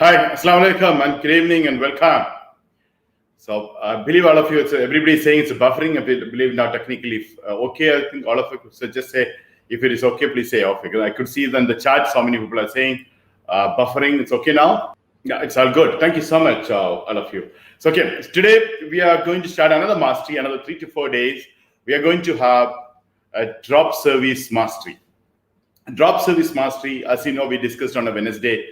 Hi, Assalamu alaikum, and good evening and welcome. So I believe all of you, everybody is saying it's buffering. I believe now technically okay. I think all of you should just say if it is okay, please say okay. Because I could see then the chat, so many people are saying buffering. It's okay now. Yeah, it's all good. Thank you so much, all of you. So okay, today we are going to start another mastery, another 3 to 4 days. We are going to have a drop service mastery. Drop service mastery, as you know, we discussed on a Wednesday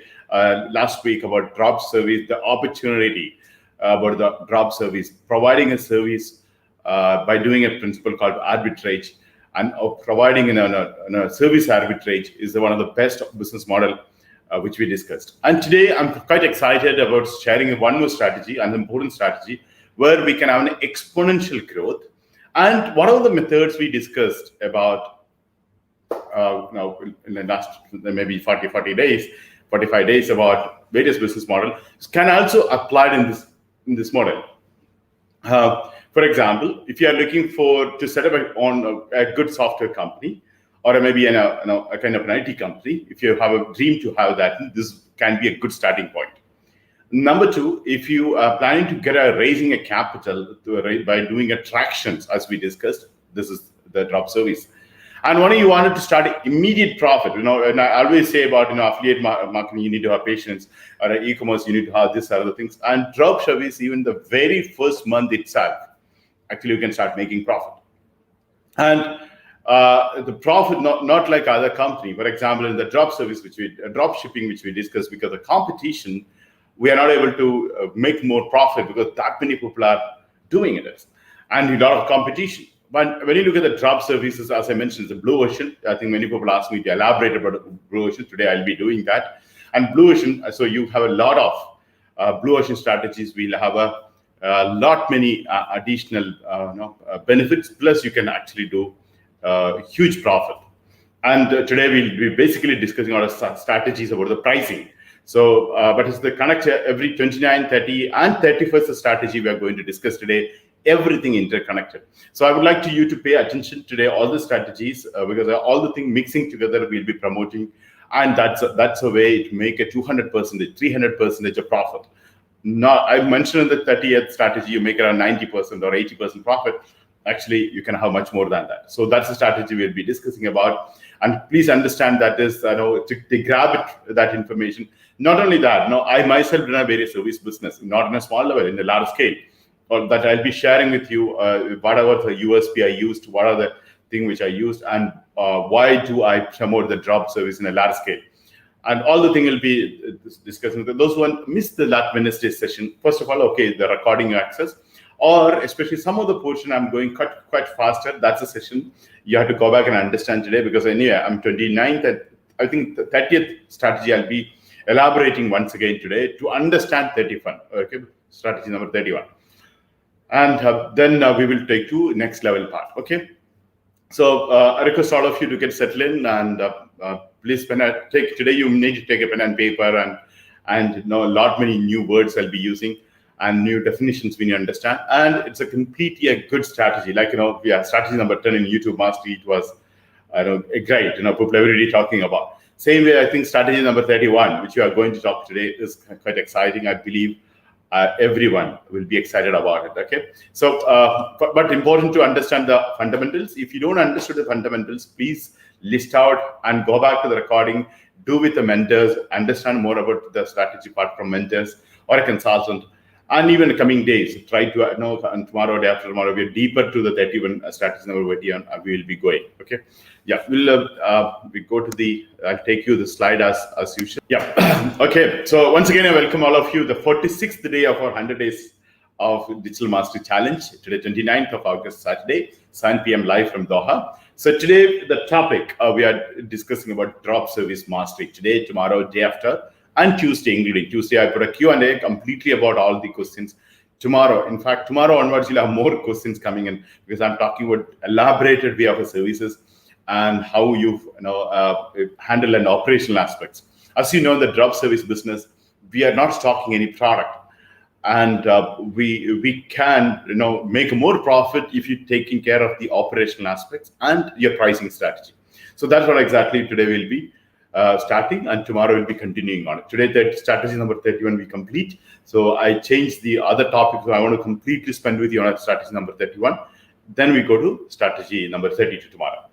last week about drop service, the opportunity about the drop service, providing a service by doing a principle called arbitrage, and providing in a service arbitrage is one of the best business model which we discussed. And today I'm quite excited about sharing one more strategy, an important strategy, where we can have an exponential growth. And one of the methods we discussed about now in the last maybe 45 days about various business models can also apply in this model. For example, if you are looking to set up a good software company, or maybe a kind of an IT company, if you have a dream to have that, this can be a good starting point. Number two, if you are planning to get raising a capital by doing attractions, as we discussed, this is the drop service. And when you wanted to start immediate profit, and I always say about affiliate marketing, you need to have patience, or e-commerce, you need to have this other things. And drop service, even the very first month itself, actually you can start making profit. And the profit not like other company. For example, in the drop service, drop shipping, which we discussed, because of competition, we are not able to make more profit because that many people are doing it, and a lot of competition. But when you look at the drop services, as I mentioned, the Blue Ocean. I think many people ask me to elaborate about Blue Ocean. Today, I'll be doing that. And Blue Ocean, so you have a lot of Blue Ocean strategies. We'll have a lot many additional benefits. Plus, you can actually do huge profit. And today, we'll be basically discussing our strategies about the pricing. So, but it's the connect every 29, 30, and 31st strategy we are going to discuss today. Everything interconnected. So I would like you to pay attention today, all the strategies, because all the things mixing together we'll be promoting, and that's a way to make a 200%, 300% of profit. Now, I mentioned in the 30th strategy, you make around 90% or 80% profit. Actually, you can have much more than that. So that's the strategy we'll be discussing about. And please understand that is, to grab that information. Not only that, I myself run a various service business, not on a small level, in a large scale. Or that I'll be sharing with you whatever the USP I used, what are the things which I used, and why do I promote the drop service in a large scale. And all the thing will be discussing. Those who missed the last Wednesday session, first of all, okay, the recording access, or especially some of the portion I'm going quite faster. That's a session you have to go back and understand today, because anyway, I'm 29th, and I think the 30th strategy I'll be elaborating once again today to understand 31. Okay, strategy number 31. And then we will take to next level part. Okay, so I request all of you to get settled in, and please today you need to take a pen and paper, and a lot many new words I'll be using and new definitions we need to understand. And it's completely a good strategy. Like we have strategy number 10 in YouTube Mastery. It was great. People everybody talking about. Same way, I think strategy number 31, which we are going to talk today, is quite exciting. I believe everyone will be excited about it. Okay, so but important to understand the fundamentals. If you don't understand the fundamentals, please list out and go back to the recording, do with the mentors, understand more about the strategy part from mentors or a consultant. And even in the coming days, try to and tomorrow, day after tomorrow, we're deeper to the 31 strategy number 31. We will be going. Okay, yeah, we go to the. I'll take you the slide as usual. Yeah, okay. So once again, I welcome all of you. The 46th day of our 100 days of Digital Mastery Challenge. Today, 29th of August, Saturday, 7 p.m. live from Doha. So today, the topic we are discussing about drop service mastery. Today, tomorrow, day after, and Tuesday, including Tuesday, I put a Q&A completely about all the questions. Tomorrow, in fact, tomorrow onwards, you'll have more questions coming in, because I'm talking about elaborated way of services and how you handle an operational aspects. As you know, the drop service business, we are not stocking any product, and we can make more profit if you're taking care of the operational aspects and your pricing strategy. So that's what exactly today will be. starting, and tomorrow we'll be continuing on it. Today, that strategy number 31 we complete. So I changed the other topic. So I want to completely spend with you on strategy number 31. Then we go to strategy number 32 tomorrow.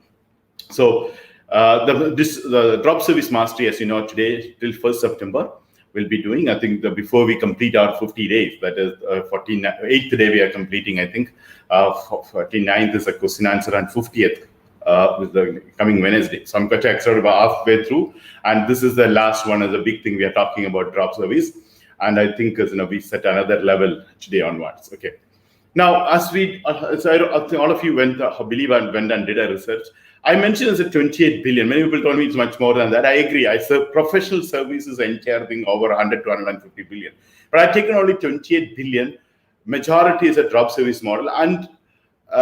So the drop service mastery, as you know, today till 1st September, we'll be doing. I think before we complete our 50 days, that is 8th day we are completing, I think. 49th is a question answer, and 50th with the coming Wednesday. So I'm quite excited about halfway through. And this is the last one as a big thing we are talking about drop service. And I think we set another level today onwards. Okay. Now, as we, so I think all of you went and did a research. I mentioned it's a 28 billion. Many people told me it's much more than that. I agree. I serve professional services entire thing over 100 to 150 billion. But I've taken only 28 billion. Majority is a drop service model, and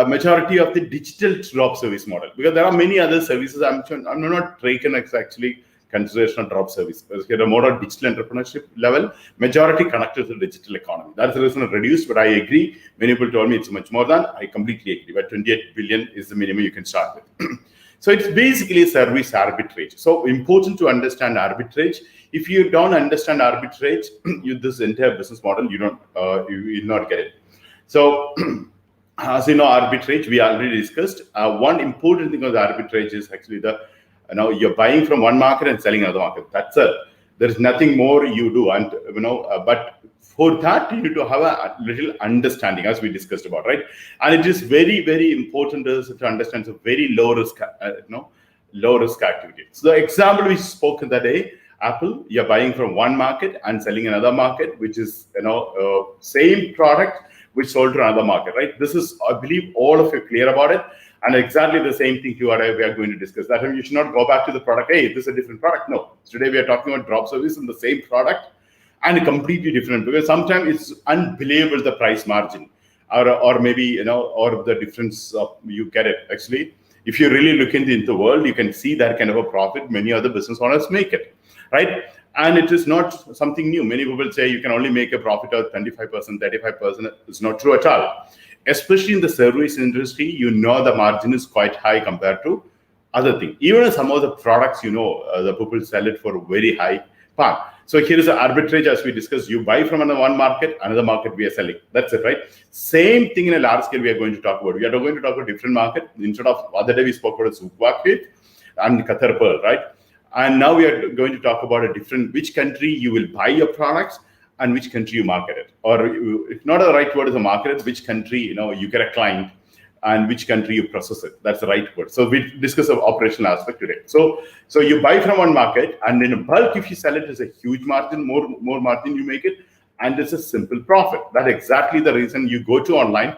majority of the digital drop service model, because there are many other services. I'm not taken actually consideration of drop service. Because at a more of digital entrepreneurship level, majority connected to the digital economy. That's the reason it reduced, but I agree. Many people told me it's much more than. I completely agree. But 28 billion is the minimum you can start with. So it's basically service arbitrage. So important to understand arbitrage. If you don't understand arbitrage, this entire business model, you will not get it. So as you know, arbitrage, we already discussed. One important thing of the arbitrage is actually you're buying from one market and selling another market. That's it. There's nothing more you do. And but for that, you need to have a little understanding, as we discussed about, right? And it is very, very important to understand. So very low risk, low risk activity. So the example we spoke in that day, Apple, you're buying from one market and selling another market, which is same product which sold to another market, right? This is, I believe, all of you clear about it. And exactly the same thing we are going to discuss. That you should not go back to the product. Hey, this is a different product. No, today we are talking about drop service in the same product and completely different, because sometimes it's unbelievable the price margin, or maybe or the difference you get it. Actually, if you really look into the world, you can see that kind of a profit many other business owners make it, right? And it is not something new. Many people say you can only make a profit of 25%, 35%. It's not true at all. Especially in the service industry, the margin is quite high compared to other things. Even some of the products, the people sell it for a very high part. So here is an arbitrage, as we discussed. You buy from one market, another market we are selling. That's it, right? Same thing in a large scale we are going to talk about. We are going to talk about different market. Instead of other day we spoke about Zukwa and Qatar Pearl, right? And now we are going to talk about a different, which country you will buy your products and which country you market it. Or if not the right word is a market, which country, you get a client and which country you process it. That's the right word. So we discuss the operational aspect today. So you buy from one market, and in bulk, if you sell it, it's a huge margin, more margin you make it, and it's a simple profit. That's exactly the reason you go to online.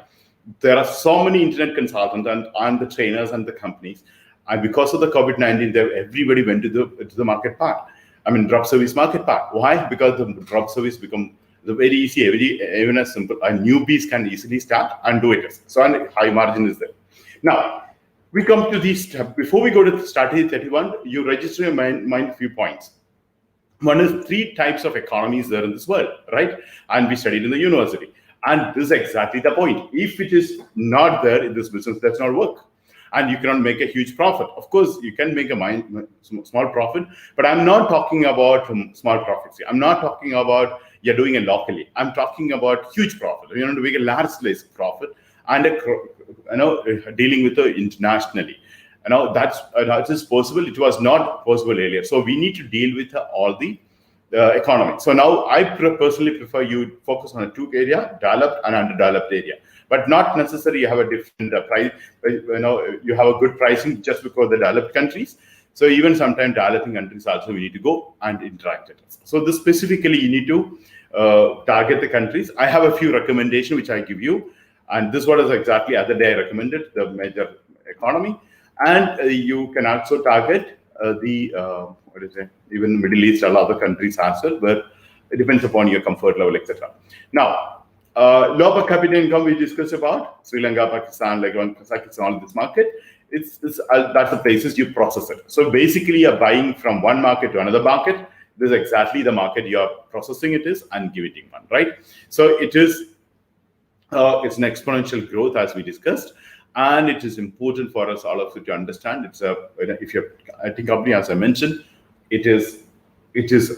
There are so many internet consultants and the trainers and the companies. And because of the COVID-19, everybody went to the market part. I mean, drop service market part. Why? Because the drop service become very easy, even as simple. And newbies can easily start and do it. So and high margin is there. Now, we come to these. Before we go to strategy 31, you register your mind a few points. One is 3 types of economies there in this world, right? And we studied in the university. And this is exactly the point. If it is not there in this business, does not work. And you cannot make a huge profit. Of course, you can make a small profit, but I'm not talking about small profits. I'm not talking about you're doing it locally. I'm talking about huge profit. You want to make a large slice profit and dealing with it internationally. That is possible. It was not possible earlier. So we need to deal with all the economy. So now I personally prefer you focus on a 2 area, developed and underdeveloped area. But not necessarily you have a different price. You have a good pricing just because the developed countries. So even sometimes developing countries also we need to go and interact with. So this specifically you need to target the countries. I have a few recommendations which I give you, and this one is exactly other day I recommended the major economy, and you can also target even Middle East or other countries as well, where it depends upon your comfort level, etc. Now. Low per capita income we discussed about Sri Lanka, Pakistan, Kazakhstan, all this market. That's the places you process it. So basically, you're buying from one market to another market. This is exactly the market you're processing it is and giving one, right? So it is it's an exponential growth as we discussed, and it is important for us all of you to understand. It's if you're IT company, as I mentioned, it's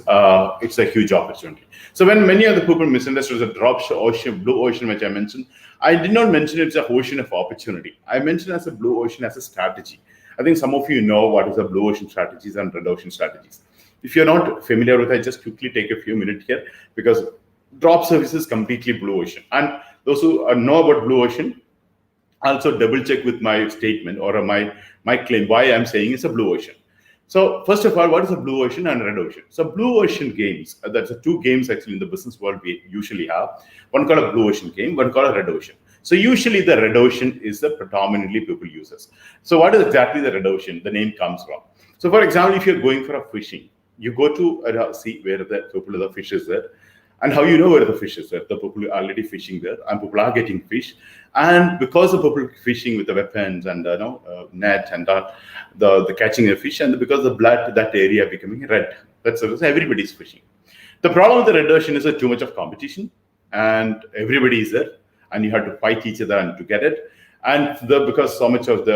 a huge opportunity. So when many other people misunderstood the ocean, blue ocean, which I mentioned, I did not mention it's a ocean of opportunity. I mentioned as a blue ocean as a strategy. I think some of you know what is a blue ocean strategies and red ocean strategies. If you're not familiar with it, just quickly take a few minutes here, because drop service is completely blue ocean. And those who know about blue ocean, also double check with my statement or my claim why I'm saying it's a blue ocean. So first of all, what is a blue ocean and red ocean? So blue ocean games, that's the two games actually in the business world we usually have. One called a blue ocean game, one called a red ocean. So usually the red ocean is the predominantly people uses. So what is exactly the red ocean? The name comes from. So for example, if you're going for a fishing, you go to a sea where the fish is there. And how you know where the fish is there? The people are already fishing there, and people are getting fish. And because of people fishing with the weapons and net and the catching the fish, and because the blood that area becoming red, that's everybody's fishing. The problem with the red ocean is that too much of competition, and everybody is there, and you have to fight each other and to get it. And because so much of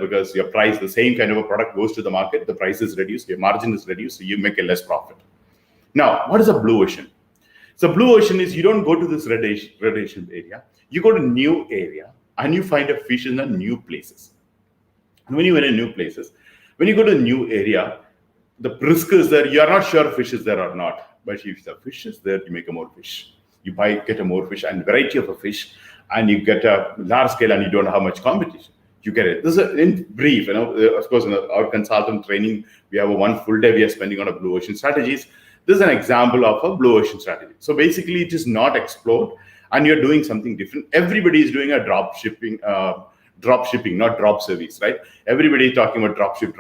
because your price, the same kind of a product goes to the market, the price is reduced, your margin is reduced, so you make a less profit. Now, what is a blue ocean? So blue ocean is you don't go to this red ocean area, you go to new area and you find a fish in the new places. And when you are in new places, when you go to a new area, the risk is there, you are not sure if fish is there or not. But if the fish is there, you make a more fish. You get a more fish and variety of a fish, and you get a large scale, and you don't have much competition. You get it. This is in brief, of course, in our consultant training, we have a one full day we are spending on a blue ocean strategies. This is an example of a blue ocean strategy. So basically, it is not explored, and you're doing something different. Everybody is doing a drop shipping, not drop service, right? Everybody is talking about drop ship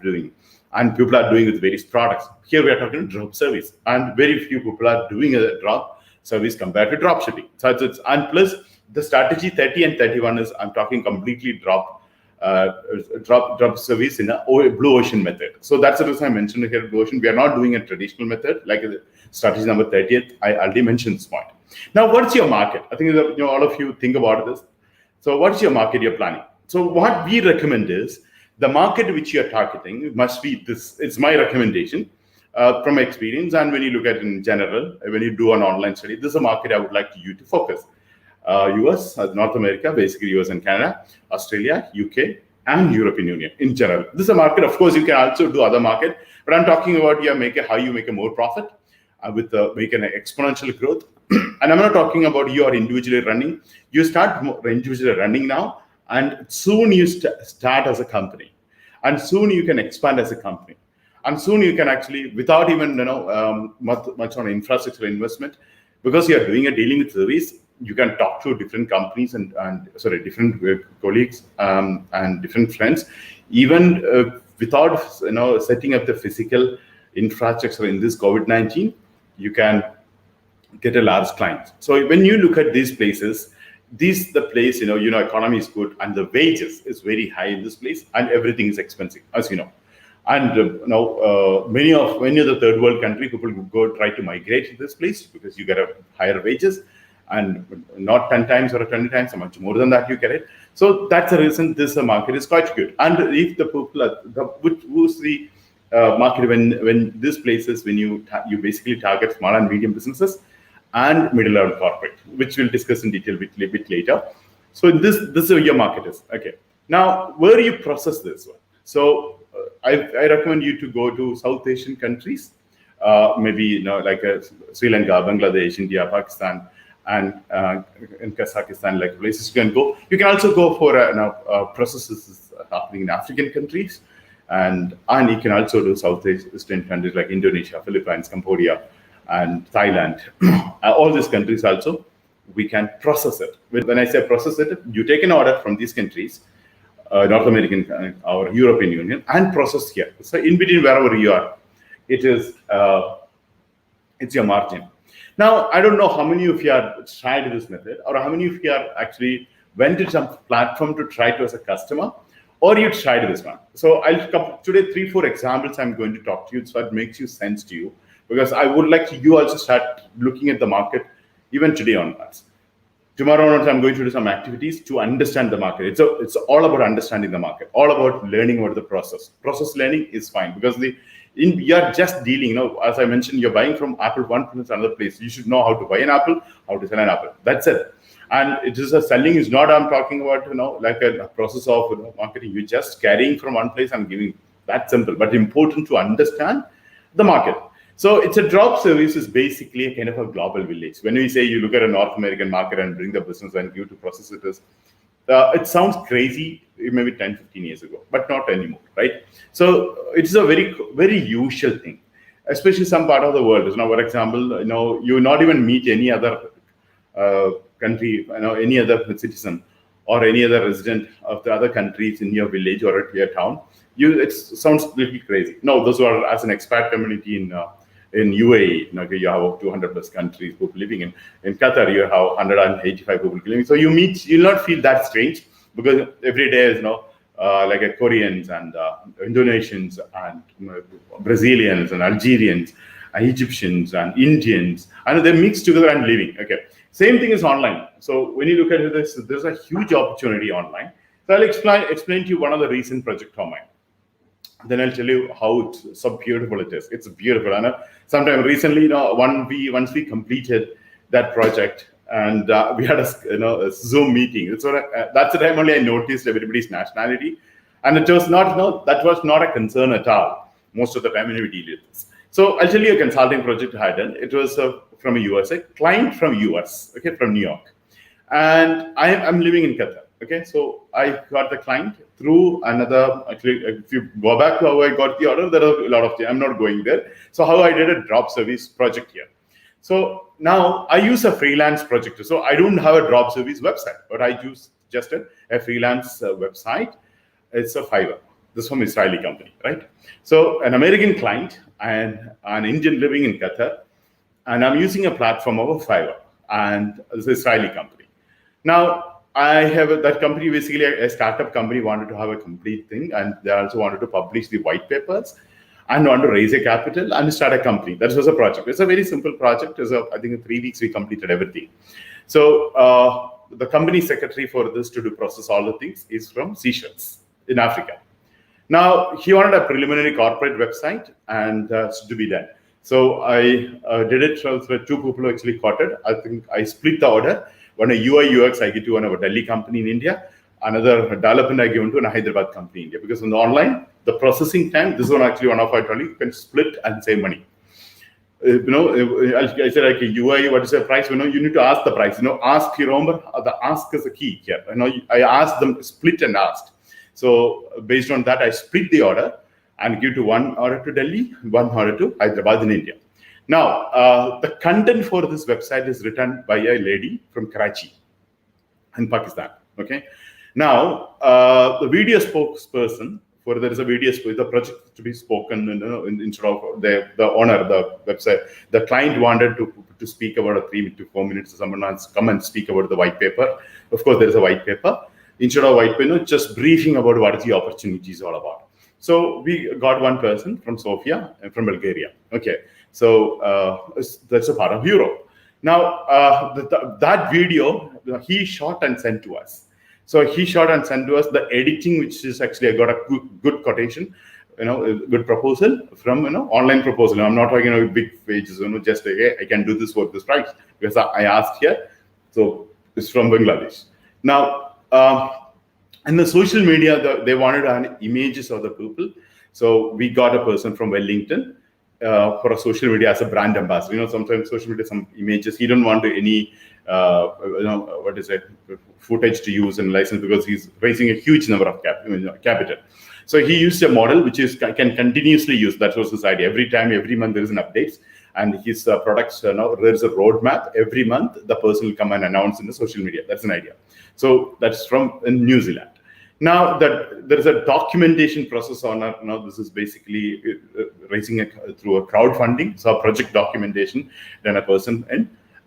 doing, and people are doing with various products. Here we are talking drop service, and very few people are doing a drop service compared to drop shipping. So and plus the strategy 30 and 31 is I'm talking completely drop service in a blue ocean method. So that's the reason I mentioned here blue ocean. We are not doing a traditional method like strategy number 30th. I already mentioned this point. Now, what's your market? I think that, all of you think about this. So what's your market you're planning? So what we recommend is the market which you're targeting must be this. It's my recommendation from experience. And when you look at it in general, when you do an online study, this is a market I would like you to focus. US, North America, basically US and Canada, Australia, UK, and European Union in general. This is a market. Of course, you can also do other market, but I'm talking about how you make a more profit with make an exponential growth. And I'm not talking about you are individually running. You start individually running now, and soon you start as a company, and soon you can expand as a company, and soon you can actually, without even much on infrastructure investment, because you are doing a dealing with service, you can talk to different companies and different colleagues and different friends, even without setting up the physical infrastructure in this COVID-19, you can get a large client. So when you look at these places, the place, economy is good and the wages is very high in this place and everything is expensive, as you know. And many of the third world country people go try to migrate to this place because you get a higher wages, and not 10 times or 20 times, so much more than that you get it. So that's the reason this market is quite good. And if the people are who's the market when these places, when you basically target small and medium businesses and middle level corporate, which we'll discuss in detail a bit later. So this is where your market is. Okay. Now, where you process this one? So I recommend you to go to South Asian countries, maybe like Sri Lanka, Bangladesh, India, Pakistan, and in Kazakhstan, like places you can go. You can also go for processes happening in African countries, and you can also do Southeastern countries like Indonesia, Philippines, Cambodia, and Thailand. All these countries also, we can process it. When I say process it, you take an order from these countries, North American or European Union, and process here. So in between wherever you are, it's your margin. Now, I don't know how many of you have tried this method, or how many of you are actually went to some platform to try it as a customer, or you tried this one. So I'll come today 3-4 examples I'm going to talk to you, so it makes you sense to you, because I would like you also start looking at the market even today onwards. Tomorrow onwards, I'm going to do some activities to understand the market. It's all about understanding the market, all about learning about the process. Process learning is fine, because you're just dealing, as I mentioned, you're buying from Apple one place to another place. You should know how to buy an apple, how to sell an apple. That's it. And it is selling is not, I'm talking about, like a process of marketing. You're just carrying from one place and giving. That simple, but important to understand the market. So it's a drop service is basically a kind of a global village. When we say you look at a North American market and bring the business and give to processors, it sounds crazy maybe 10, 15 years ago, but not anymore, right? So it's a very, very usual thing, especially some part of the world. For example, you not even meet any other country, any other citizen or any other resident of the other countries in your village or at your town. It sounds a little crazy. No, those who are as an expat community in UAE, you have 200 plus countries people living in. In Qatar, you have 185 people living. So you'll not feel that strange because every day is like a Koreans and Indonesians and Brazilians and Algerians, and Egyptians and Indians, and they mix together and living. Okay, same thing is online. So when you look at this, there's a huge opportunity online. So I'll explain to you one of the recent project of mine. Then I'll tell you how so beautiful it is. It's beautiful. And sometime recently, once we completed that project, and we had a Zoom meeting. That's the time only I noticed everybody's nationality, and it was not that was not a concern at all. Most of the time when we deal with this. So I'll tell you a consulting project I had done. It was from a USA client from US, okay, from New York, and I'm living in Qatar. Okay, so I got the client through another. Actually, if you go back to how I got the order, there are a lot of things. I'm not going there. So how I did a drop service project here. So now I use a freelance project. So I don't have a drop service website, but I use just a freelance website. It's a Fiverr. This is from Israeli company, right? So an American client and an Indian living in Qatar, and I'm using a platform of a Fiverr, and it's an Israeli company. Now, I have that company, basically a startup company, wanted to have a complete thing, and they also wanted to publish the white papers and want to raise a capital and start a company. That was a project. It's a very simple project. I think in 3 weeks we completed everything. So the company secretary for this to do process all the things is from Seychelles in Africa. Now he wanted a preliminary corporate website and to be done. So I did it for 2 people who actually caught it. I think I split the order. One a UI UX I give to one of a Delhi company in India, another development I give to a Hyderabad company in India. Because on the online, the processing time, this one actually one of our colleagues can split and save money. I said like a UI, what is the price? You need to ask the price. Ask, you remember, the ask is the key here. I asked them split and asked. So based on that, I split the order and give to one order to Delhi, one order to Hyderabad in India. Now, the content for this website is written by a lady from Karachi in Pakistan. Okay. Now, the video spokesperson, there is a video, the project to be spoken, instead of the owner, the website, the client wanted to speak about a 3 to 4 minutes. Someone wants to come and speak about the white paper. Of course, there is a white paper. Instead of white paper, just briefing about what the opportunity is all about. So we got one person from Sofia and from Bulgaria. Okay. So that's a part of Europe. Now, that video, he shot and sent to us. So he shot and sent to us the editing, which is actually, I got a good quotation, a good proposal from, online proposal. I'm not talking about big pages, just, hey, I can do this for this price. Because I asked here. So it's from Bangladesh. Now, in the social media, they wanted images of the people. So we got a person from Wellington, for a social media as a brand ambassador. Sometimes social media, some images, he don't want any, footage to use and license because he's raising a huge number of capital. So he used a model which can continuously use. That was his idea. Every month there is an update, and his products, there's a roadmap. Every month the person will come and announce in the social media. That's an idea. So that's from New Zealand. Now that there is a documentation process on it. Now this is basically raising through a crowdfunding. So a project documentation, then a person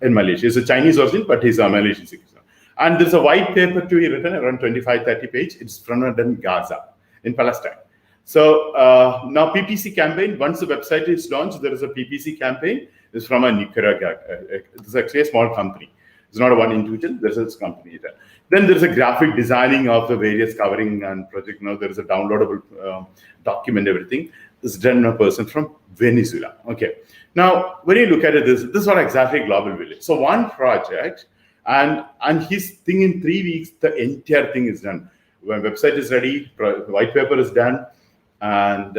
in Malaysia. He's a Chinese origin, but he's a Malaysian citizen. And there's a white paper to be written around 25-30 pages. It's from Gaza in Palestine. So now PPC campaign, once the website is launched, there is a PPC campaign. It's from a Nicaragua. It's actually a small company. It's not a one individual, there's a company there. Then there's a graphic designing of the various covering and project. There is a downloadable document, everything. is done by a person from Venezuela. Okay. Now, when you look at it, this is what exactly Global Village. So one project, and his thing in 3 weeks, the entire thing is done. When website is ready, white paper is done, and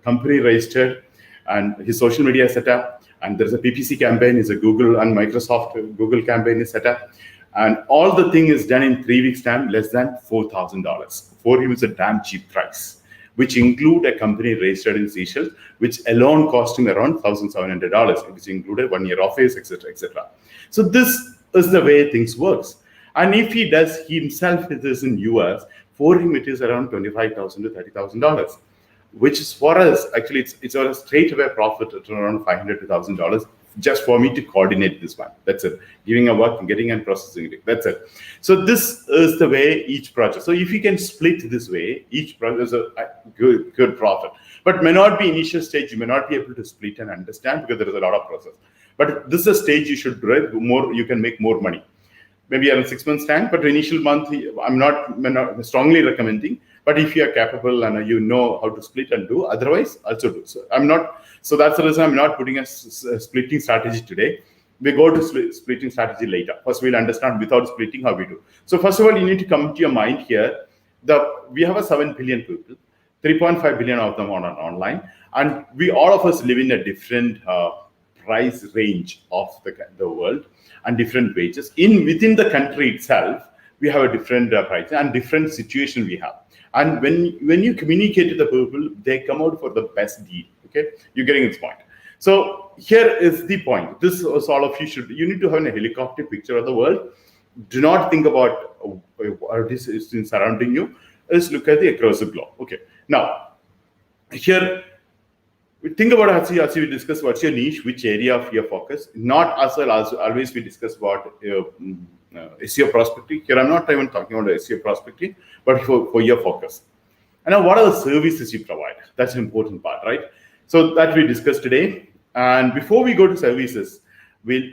company registered, and his social media is set up, and there's a PPC campaign, is a Google and Microsoft Google campaign is set up, and all the thing is done in 3 weeks time, less than $4,000. For him, it's a damn cheap price, which include a company registered in Seychelles, which alone cost him around $1,700, which included 1 year office, etc., etc. So this is the way things works. And if he does himself, it is in US, for him it is around $25,000 to $30,000, which is for us, actually, it's a straight away profit at around $500 to $1,000 just for me to coordinate this one. That's it. Giving a work, getting and processing it. That's it. So this is the way each project. So if you can split this way, each project is a good profit. But may not be initial stage, you may not be able to split and understand because there is a lot of process. But this is a stage you should drive more, you can make more money. Maybe around 6 months time, but initial month, I'm not strongly recommending. But if you are capable and you know how to split and do, otherwise also do. So that's the reason I'm not putting a splitting strategy today. We go to splitting strategy later. First, we'll understand without splitting how we do. So first of all, you need to come to your mind here. We have a 7 billion people, 3.5 billion of them are online, and all of us live in a different price range of the world and different wages. Within the country itself, we have a different price and different situation we have. And when you communicate to the people, they come out for the best deal. Okay, you're getting this point. So here is the point. This is all of you need to have a helicopter picture of the world. Do not think about what is surrounding you. Just look at the across the globe. Okay. Now, here we think about as we discuss what's your niche, which area of your focus. Not as well as always we discuss about SEO prospecting. Here I'm not even talking about SEO prospecting, but for your focus. And now what are the services you provide? That's an important part, right? So that we discussed today. And before we go to services, we'll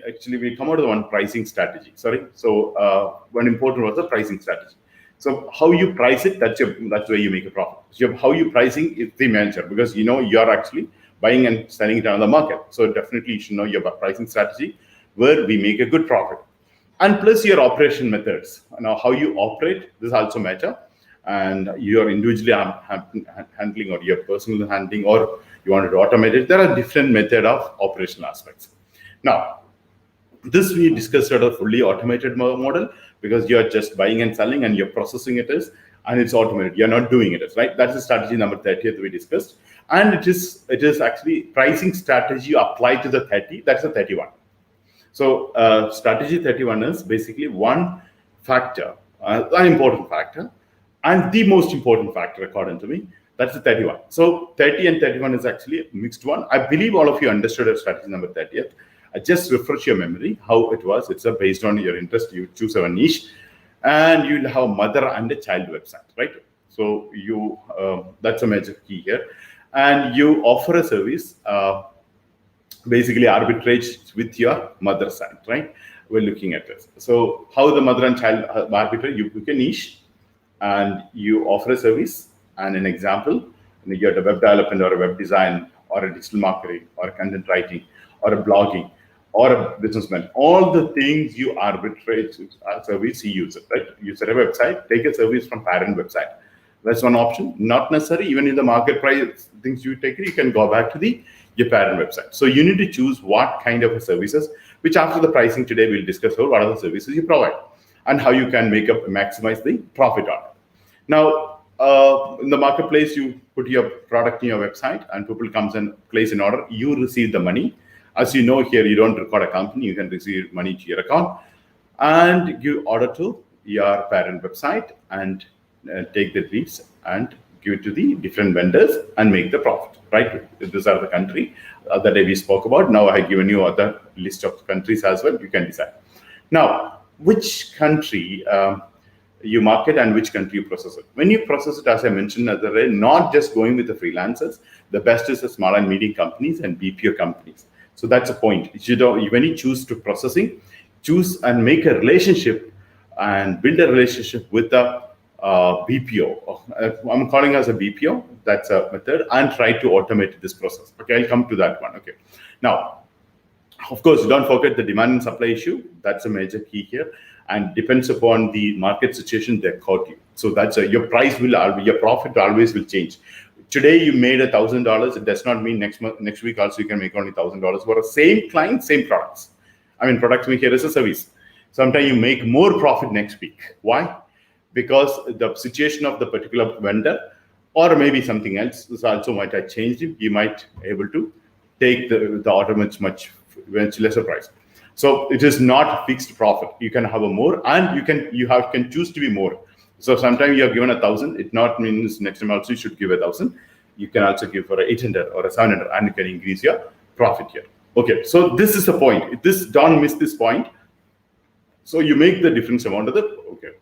come out with one pricing strategy. So one important was the pricing strategy. So how you price it, that's where you make a profit. So how you pricing is the manager, because you're actually buying and selling it on the market. So definitely you should know your pricing strategy where we make a good profit. And plus your operation methods. Now how you operate, this also matter. And you're individually handling or you're personally handling or you wanted to automate it. There are different method of operational aspects. Now, this we discussed at a fully automated model because you're just buying and selling and you're processing it and it's automated. You're not doing it, right? That's the strategy number 30th we discussed. And it is actually pricing strategy applied to the 30. That's the 31. So strategy 31 is basically one factor, an important factor, and the most important factor according to me. That's the 31. So 30 and 31 is actually a mixed one. I believe all of you understood strategy number 30th. I just refresh your memory how it was. It's based on your interest. You choose a niche, and you'll have a mother and a child website, right? So that's a major key here, and you offer a service, basically arbitrage with your mother side, right? We're looking at this. So how the mother and child arbitrage? You pick a niche, and you offer a service. And an example, you have a web development or a web design or a digital marketing or a content writing or a blogging or a businessman. All the things you arbitrate service you use it, right? You set a website, take a service from parent website. That's one option. Not necessary, even in the market price things you take, you can go back to your parent website. So you need to choose what kind of services, which after the pricing today, we'll discuss what are the services you provide and how you can maximize the profit on it. Now, in the marketplace, you put your product in your website and people comes and place an order. You receive the money. As you know here, you don't record a company. You can receive money to your account and give order to your parent website and take the leads and give it to the different vendors and make the profit, right? These are the country that we spoke about. Now I have given you other list of countries as well. You can decide. Now, which country you market and which country you process it. When you process it, as I mentioned, not just going with the freelancers, the best is the small and medium companies and BPO companies. So that's a point. When you choose to processing, choose and make a relationship and build a relationship with the BPO. I'm calling as a BPO. That's a method, and try to automate this process. Okay, I'll come to that one. Okay, now, of course, don't forget the demand and supply issue. That's a major key here, and depends upon the market situation they quote you. So that's your price will, your profit always will change. Today you made $1,000. It does not mean next week also you can make only $1,000 for the same client, same products. I mean, products we here is a service. Sometimes you make more profit next week. Why? Because the situation of the particular vendor, or maybe something else, is also might have changed. You might able to take the order much lesser price. So it is not fixed profit. You can have a more, and you can choose to be more. So sometimes you have given 1,000. It not means next time also you should give 1,000. You can also give for 800 or 700, and you can increase your profit here. Okay, so this is the point. Don't miss this point. So you make the difference amount of the, okay.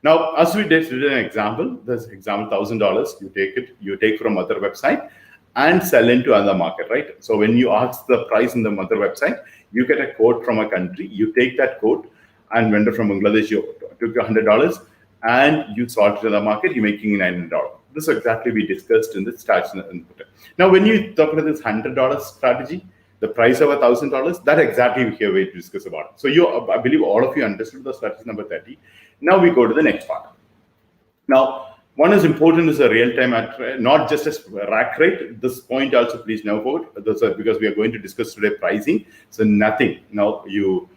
Now, as we did an example, this example $1,000, you take from other website and sell into another market, right? So when you ask the price in the mother website, you get a quote from a country, you take that quote, and vendor from Bangladesh, you took $100, and you sold it to the market, you're making $900. This is exactly we discussed in the strategy. Now, when you talk about this $100 strategy, the price of $1,000, that exactly here we discuss about it. So I believe all of you understood the strategy number 30. Now we go to the next part. Now, one is important is a real-time, not just a rack rate. This point also please know about, because we are going to discuss today pricing. So nothing. Now you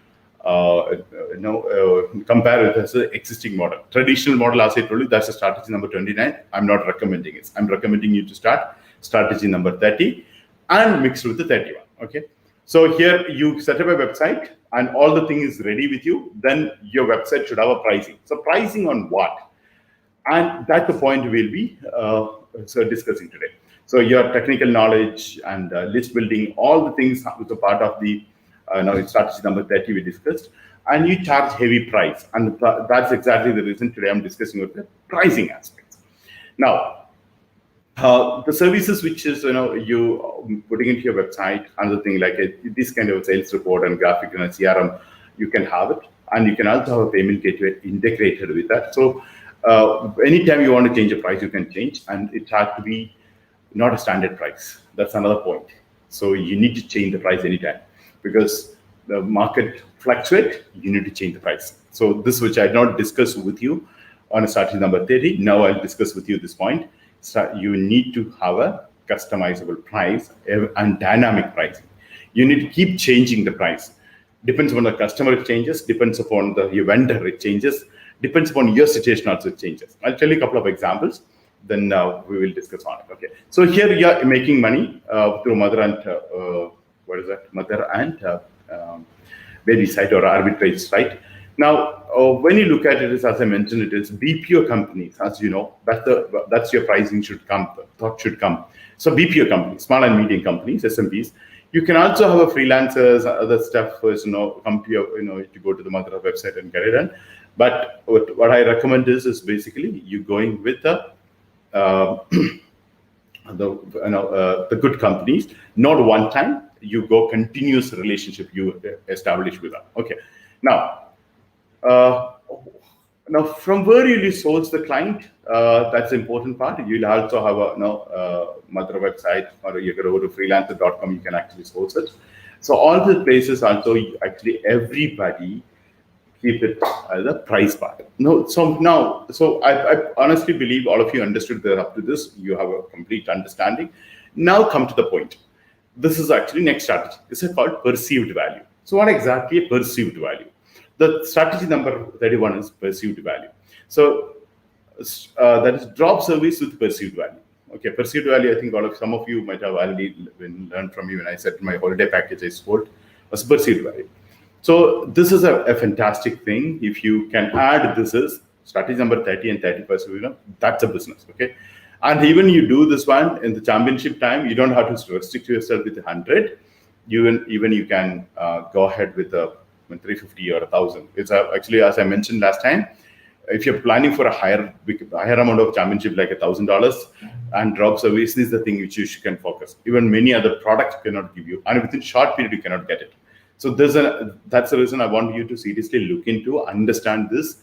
compare it as an existing model. Traditional model, as I told you, that's a strategy number 29. I'm not recommending it. I'm recommending you to start strategy number 30 and mix with the 31. Okay. So here you set up a website and all the thing is ready with you. Then your website should have a pricing. So pricing on what? And that's the point we'll be discussing today. So your technical knowledge and list building, all the things is a part of the strategy number 30 we discussed. And you charge heavy price. And that's exactly the reason today I'm discussing with the pricing aspects. Now, the services which is you putting into your website, another thing like this kind of sales report and graphic and CRM, you can have it, and you can also have a payment gateway integrated with that. So anytime you want to change a price, you can change, and it has to be not a standard price. That's another point. So you need to change the price anytime, because the market fluctuates. You need to change the price. So this, which I not discuss with you on a strategy number 30, now I'll discuss with you this point. So you need to have a customizable price and dynamic pricing. You need to keep changing the price. Depends on the customer, it changes. Depends upon your vendor, it changes. Depends upon your situation also, it changes. I'll tell you a couple of examples, then we will discuss on it. Okay. So here you are making money through mother and mother and baby site or arbitrage site. Now, when you look at it, as I mentioned, it is BPO companies, as you know, that's your pricing should come, thought should come. So BPO companies, small and medium companies, SMBs. You can also have a freelancers, other stuff, come to your, to go to the mother website and get it done. But what I recommend is basically you going with the good companies, not one time. You go continuous relationship you establish with them. Okay. Now from where you source the client, that's the important part. You'll also have a mother website, or you can go to freelancer.com, you can actually source it. So all the places also, actually everybody keep it as a price part. So I honestly believe all of you understood that up to this, you have a complete understanding. Now come to the point. This is actually next strategy. This is called perceived value. So what exactly a perceived value? The strategy number 31 is perceived value. So that is drop service with perceived value. Okay, perceived value, I think some of you might have already learned from me when I said my holiday package I sold was perceived value. So this is a fantastic thing. If you can add this is strategy number 30 and 31, that's a business. Okay. And even you do this one in the championship time, you don't have to restrict yourself with 100. Even you can go ahead with a 350 or 1,000. It's actually, as I mentioned last time, if you're planning for a higher amount of championship, like $1,000, and drop service is the thing which you can focus. Even many other products cannot give you, and within short period you cannot get it. So that's the reason I want you to seriously look into, understand this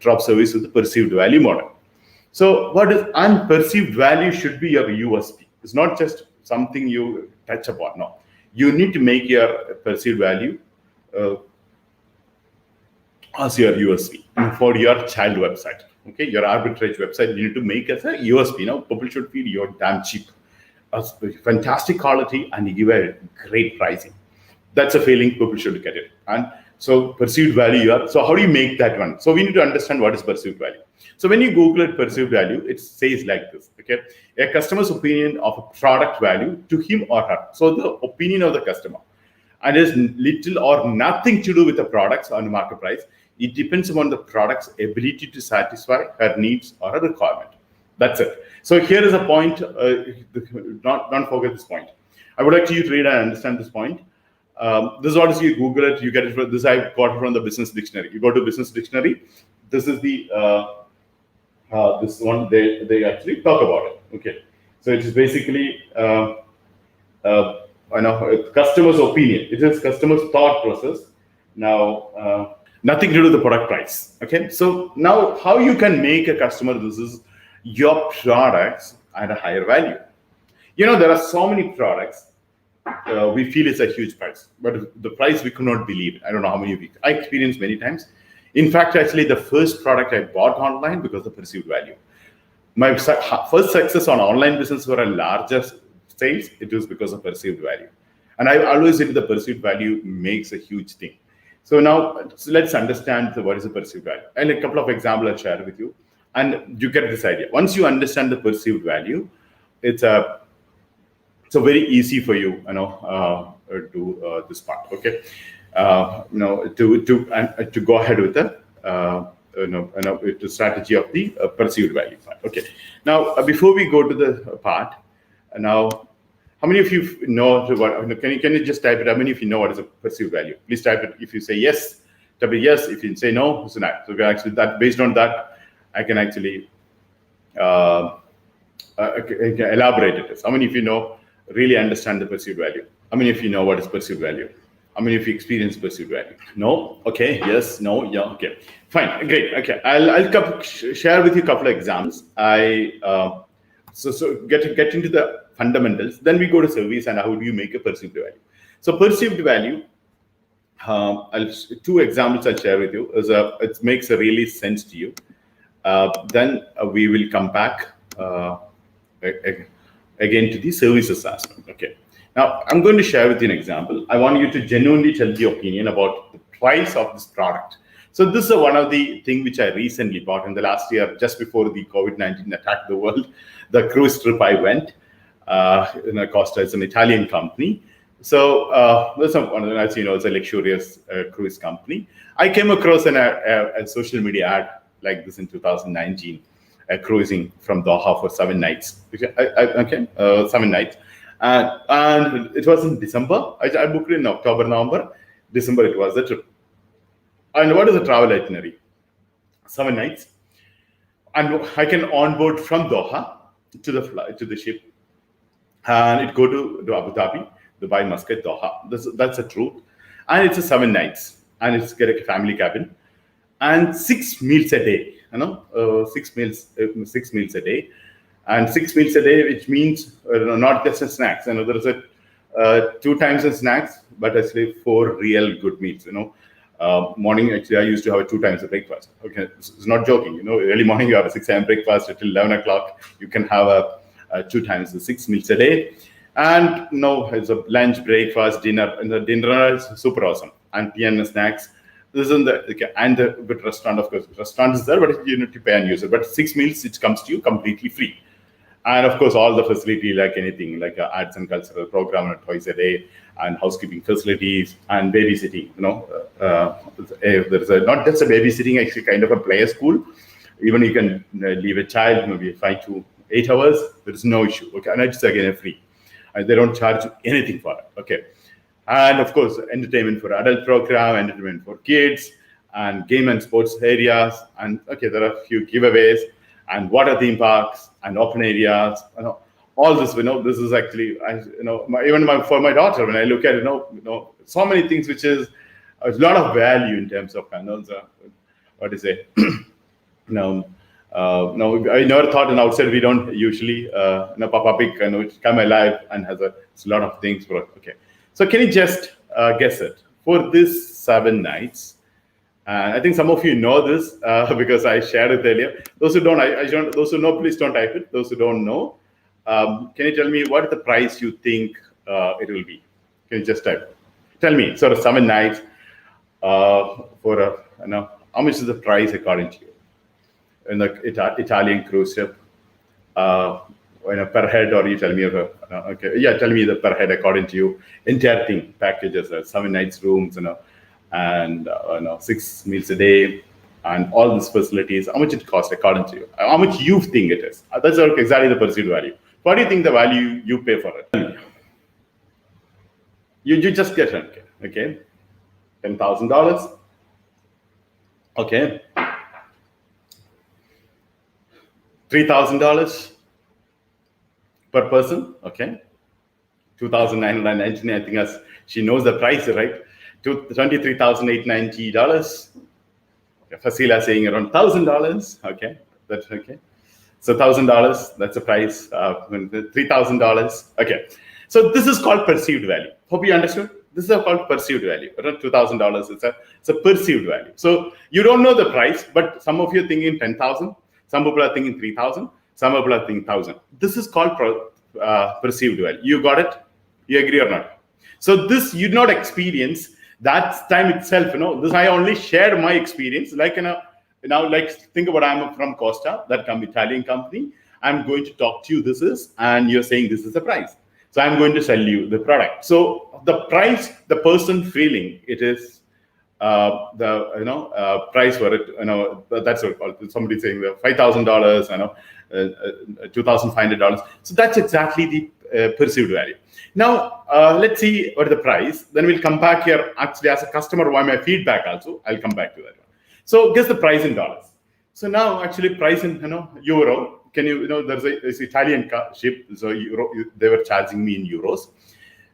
drop service with the perceived value model. So what is unperceived value should be your USP. It's not just something you touch upon. No, you need to make your perceived value as your USP for your child website. Okay, your arbitrage website, you need to make as a USP. Now, people should feel you're damn cheap, fantastic quality, and you give a great pricing. That's a feeling people should get it. And so perceived value. So how do you make that one? So we need to understand what is perceived value. So when you Google it, perceived value, it says like this. Okay, a customer's opinion of a product value to him or her. So the opinion of the customer, and it has little or nothing to do with the products or the market price. It depends upon the product's ability to satisfy her needs or her requirement. That's it. So here is a point. Don't forget this point. I would like you to read and understand this point. This is what you Google it. You get it from this. I got it from the Business Dictionary. You go to Business Dictionary. This is the this one. They actually talk about it. Okay. So it is basically customer's opinion. It is customer's thought process. Now. Nothing to do with the product price. Okay, so now how you can make a customer, this is your products at a higher value. There are so many products we feel it's a huge price, but the price we could not believe. I don't know how many I experienced many times. In fact, actually, the first product I bought online because of perceived value. My first success on online business for a larger sales, it was because of perceived value. And I always say the perceived value makes a huge thing. So now let's understand what is the perceived value. And a couple of examples I'll share with you, and you get this idea. Once you understand the perceived value, it's very easy for you, do this part. Okay, to go ahead with the strategy of the perceived value part. Okay. Now before we go to the part, now. How many of you know what? Can you just type it? How many of you know what is a perceived value? Please type it. If you say yes, type it yes. If you say no, it's no. So actually, that based on that, I can actually elaborate it. How many of you really understand the perceived value? How many of you know what is perceived value? How many of you experience perceived value? No. Okay. Yes. No. Yeah. Okay. Fine. Great. Okay. I'll share with you a couple of examples. So get into the fundamentals. Then we go to service and how do you make a perceived value. So perceived value, two examples I'll share with you. It makes a really sense to you. Then we will come back again to the services aspect. Okay. Now I'm going to share with you an example. I want you to genuinely tell the opinion about the price of this product. So this is one of the things which I recently bought in the last year, just before the COVID-19 attacked the world. The cruise trip I went, Costa is an Italian company. So as you know, it's a luxurious cruise company. I came across a social media ad like this in 2019, cruising from Doha for 7 nights. 7 nights. And it was in December. I booked it in October, November. December it was the trip. And what is the travel itinerary? 7 nights. And I can onboard from Doha to the ship. And it go to Abu Dhabi, Dubai, Muscat, Doha. That's the truth. And it's a 7 nights. And it's get a family cabin. And 6 meals a day. 6 meals a day. And 6 meals a day, which means not just snacks. There is a 2 times in snacks, but actually 4 real good meals. Morning, actually, I used to have 2 times a breakfast. Okay, it's not joking. Early morning you have a 6 a.m. breakfast until 11 o'clock. You can have a 2 times the 6 meals a day, and it's a lunch, breakfast, dinner. And the dinner is super awesome, and tea and snacks. This is and the good restaurant, of course. Restaurant is there, but you need to pay and use it. But 6 meals, it comes to you completely free. And of course, all the facility, like anything, like arts and cultural program, and twice a day, and housekeeping facilities, and babysitting. There's not just a babysitting, actually kind of a player school. Even you can leave a child maybe 5 to 8 hours. There is no issue. Okay, and it's again free. And they don't charge anything for it. Okay, and of course, entertainment for adult program, entertainment for kids, and game and sports areas. And okay, there are a few giveaways, and water theme parks, and open areas. All this, this is actually, for my daughter, when I look at so many things, which is a lot of value in terms of what is it? No, no, I never thought an outside we don't usually, Papa Pig, come alive and has a lot of things. Okay. So can you just guess it? For this 7 nights, I think some of you know this because I shared it earlier. Those who don't, I don't. Those who know, please don't type it. Those who don't know, can you tell me what is the price you think it will be? Can you just type it? Tell me, sort of 7 nights for a, how much is the price according to you? In the Italian cruise ship, per head, or you tell me, okay, yeah, tell me the per head according to you. Entire thing, packages, 7 nights rooms, and 6 meals a day, and all these facilities. How much it costs according to you? How much you think it is? That's exactly the perceived value. What do you think the value you pay for it? You just get it. Okay, $10,000. Okay. $3,000 per person, okay. 2,919, I think, as she knows the price, right? $23,890. Fasila saying around $1,000, okay. That's okay. So $1,000, that's the price. $3,000, okay. So this is called perceived value. Hope you understood. This is called perceived value. Around $2,000, it's a perceived value. So you don't know the price, but some of you are thinking 10,000. Some people are thinking 3,000. Some people are thinking 1,000. This is called perceived value. You got it? You agree or not? So this you did not experience that time itself. This I only shared my experience. Like now, like think about I'm from Costa, that Italian company. I'm going to talk to you. This is, and you're saying this is the price. So I'm going to sell you the product. So the price, the person feeling it is. The price for it, that's what called. Somebody saying the $5,000, $2,500. So that's exactly the perceived value. Now let's see what the price. Then we'll come back here. Actually, as a customer, why my feedback also. I'll come back to that one. So guess the price in dollars. So now actually price in euro. Can you there's this Italian ship. So they were charging me in euros,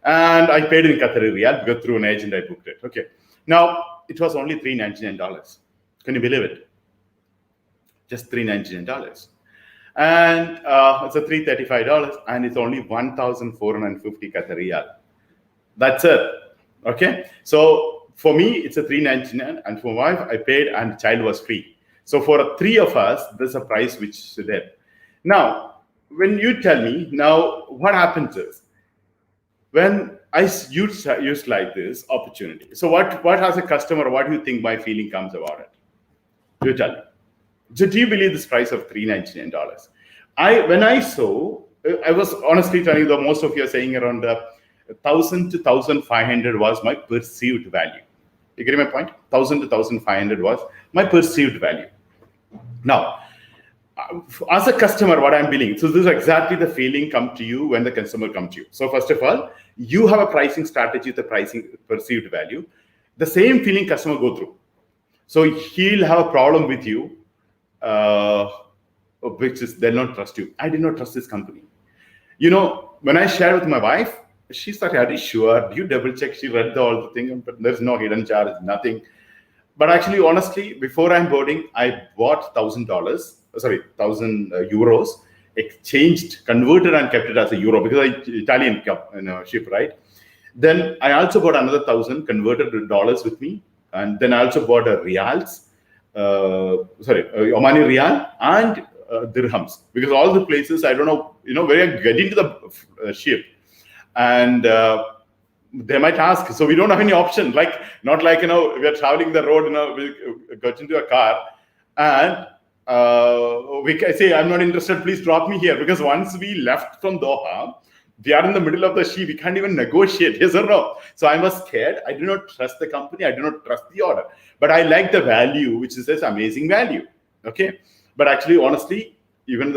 and I paid in Qatari riyal because through an agent I booked it. Okay. Now, it was only $399. Can you believe it? Just $399. And it's a $335, and it's only 1,450 Qatari riyal. That's it. Okay? So for me, it's a $399, and for my wife, I paid, and the child was free. So for 3 of us, there's a price which is there. Now, when you tell me, now what happens is, when I use like this opportunity. So what as a customer, what do you think my feeling comes about it? You tell me. So do you believe this price of $399? When I saw, I was honestly telling you, most of you are saying around 1,000 to 1,500 was my perceived value. You get my point? 1,000 to 1,500 was my perceived value. Now, as a customer, what I'm billing. So this is exactly the feeling come to you when the customer comes to you. So first of all, you have a pricing strategy, the pricing perceived value. The same feeling customer go through. So he'll have a problem with you, which is they'll not trust you. I did not trust this company. When I share with my wife, she started, are you sure? Do you double check? She read all the thing, but there's no hidden charge, nothing. But actually, honestly, before I'm boarding, I bought $1,000 euros, exchanged, converted, and kept it as a euro because Italian ship, right? Then I also bought another 1,000, converted to dollars with me, and then I also bought Omani Riyal and dirhams, because all the places I don't know, where I get into the ship, and they might ask. So we don't have any option, not like we are traveling the road, we got into a car, and we can say, I'm not interested, please drop me here, because once we left from Doha, we are in the middle of the sea, we can't even negotiate, yes or no. So I was scared. I do not trust the company, I do not trust the order, but I like the value, which is this amazing value. Okay, but actually, honestly, even